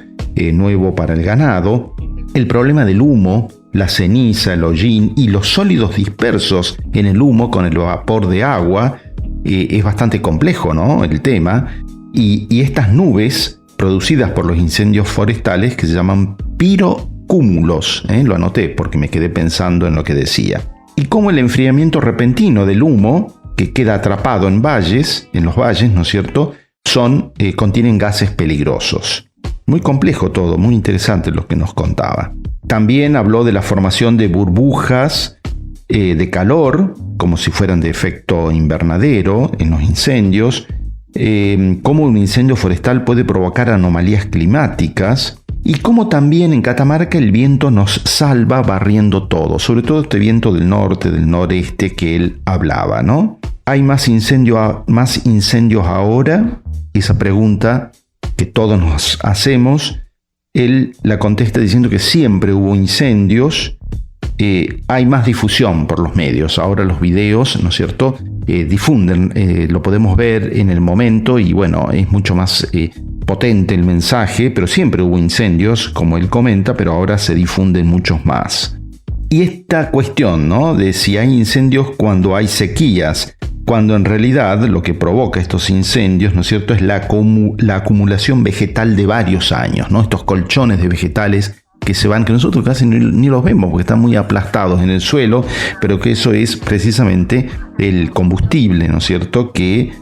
nuevo para el ganado. El problema del humo, la ceniza, el hollín y los sólidos dispersos en el humo con el vapor de agua, es bastante complejo, ¿no?, el tema. Y estas nubes producidas por los incendios forestales que se llaman pirocúmulos, lo anoté porque me quedé pensando en lo que decía. Y cómo el enfriamiento repentino del humo, que queda atrapado en los valles, ¿no es cierto?, contienen gases peligrosos. Muy complejo todo, muy interesante lo que nos contaba. También habló de la formación de burbujas de calor, como si fueran de efecto invernadero en los incendios, cómo un incendio forestal puede provocar anomalías climáticas, y cómo también en Catamarca el viento nos salva barriendo todo, sobre todo este viento del norte, del noreste que él hablaba, ¿no? ¿Hay más incendios ahora? Esa pregunta que todos nos hacemos, él la contesta diciendo que siempre hubo incendios. Hay más difusión por los medios. Ahora los videos, ¿no es cierto?, difunden, lo podemos ver en el momento y bueno, es mucho más potente el mensaje, pero siempre hubo incendios, como él comenta, pero ahora se difunden muchos más. Y esta cuestión, ¿no?, de si hay incendios cuando hay sequías, cuando en realidad lo que provoca estos incendios, ¿no es cierto?, es la acumulación vegetal de varios años, ¿no? Estos colchones de vegetales que se van, que nosotros casi ni los vemos porque están muy aplastados en el suelo, pero que eso es precisamente el combustible, ¿no es cierto?, que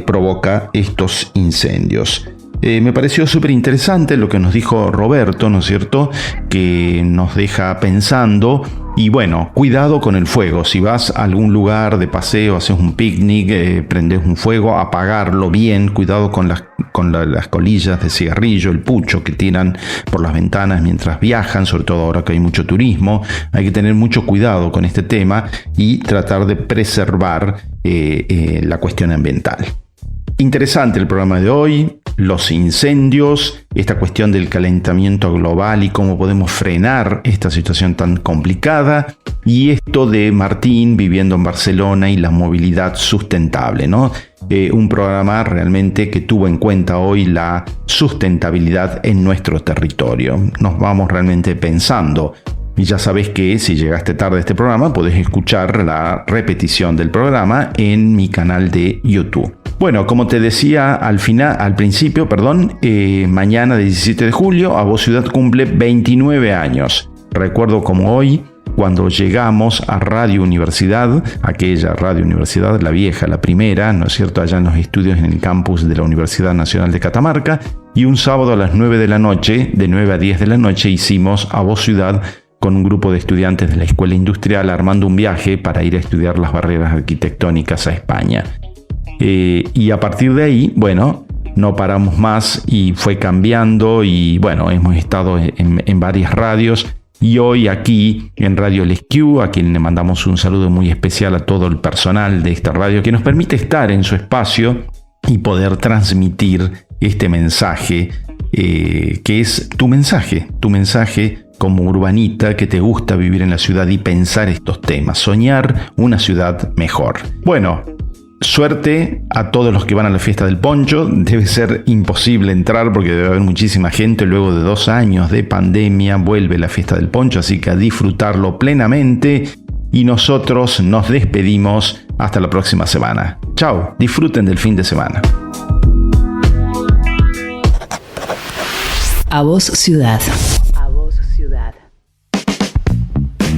provoca estos incendios. Me pareció súper interesante lo que nos dijo Roberto, ¿no es cierto?, que nos deja pensando. Y bueno, cuidado con el fuego. Si vas a algún lugar de paseo, haces un picnic, prendes un fuego, apagarlo bien. Cuidado con las colillas de cigarrillo, el pucho que tiran por las ventanas mientras viajan, sobre todo ahora que hay mucho turismo. Hay que tener mucho cuidado con este tema y tratar de preservar la cuestión ambiental. Interesante el programa de hoy, los incendios, esta cuestión del calentamiento global y cómo podemos frenar esta situación tan complicada, y esto de Martín viviendo en Barcelona y la movilidad sustentable, ¿no? Un programa realmente que tuvo en cuenta hoy la sustentabilidad en nuestro territorio. Nos vamos realmente pensando. Y ya sabes que si llegaste tarde a este programa, podés escuchar la repetición del programa en mi canal de YouTube. Bueno, como te decía al principio, mañana 17 de julio, A Voz Ciudad cumple 29 años. Recuerdo como hoy, cuando llegamos a Radio Universidad, aquella Radio Universidad, la vieja, la primera, ¿no es cierto?, allá en los estudios en el campus de la Universidad Nacional de Catamarca, y un sábado a las 9 de la noche, de 9 a 10 de la noche, hicimos A Voz Ciudad con un grupo de estudiantes de la Escuela Industrial armando un viaje para ir a estudiar las barreras arquitectónicas a España. Y a partir de ahí, bueno, no paramos más y fue cambiando y bueno, hemos estado en varias radios y hoy aquí en Radio Lesquiu, a quien le mandamos un saludo muy especial a todo el personal de esta radio que nos permite estar en su espacio y poder transmitir este mensaje que es tu mensaje como urbanita que te gusta vivir en la ciudad y pensar estos temas, soñar una ciudad mejor. Bueno, suerte a todos los que van a la fiesta del poncho. Debe ser imposible entrar porque debe haber muchísima gente. Luego de 2 años de pandemia vuelve la fiesta del poncho, así que a disfrutarlo plenamente. Y nosotros nos despedimos hasta la próxima semana. Chao, disfruten del fin de semana. A Vos Ciudad. A Vos Ciudad.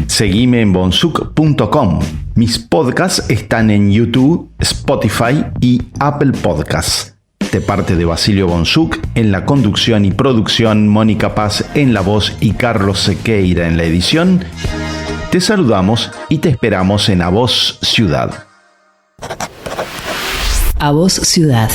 Seguime en bonsuc.com. Mis podcasts están en YouTube, Spotify y Apple Podcasts. De parte de Basilio Bonsuc, en la conducción y producción, Mónica Paz en la voz y Carlos Sequeira en la edición, te saludamos y te esperamos en A Vos Ciudad. A Vos Ciudad.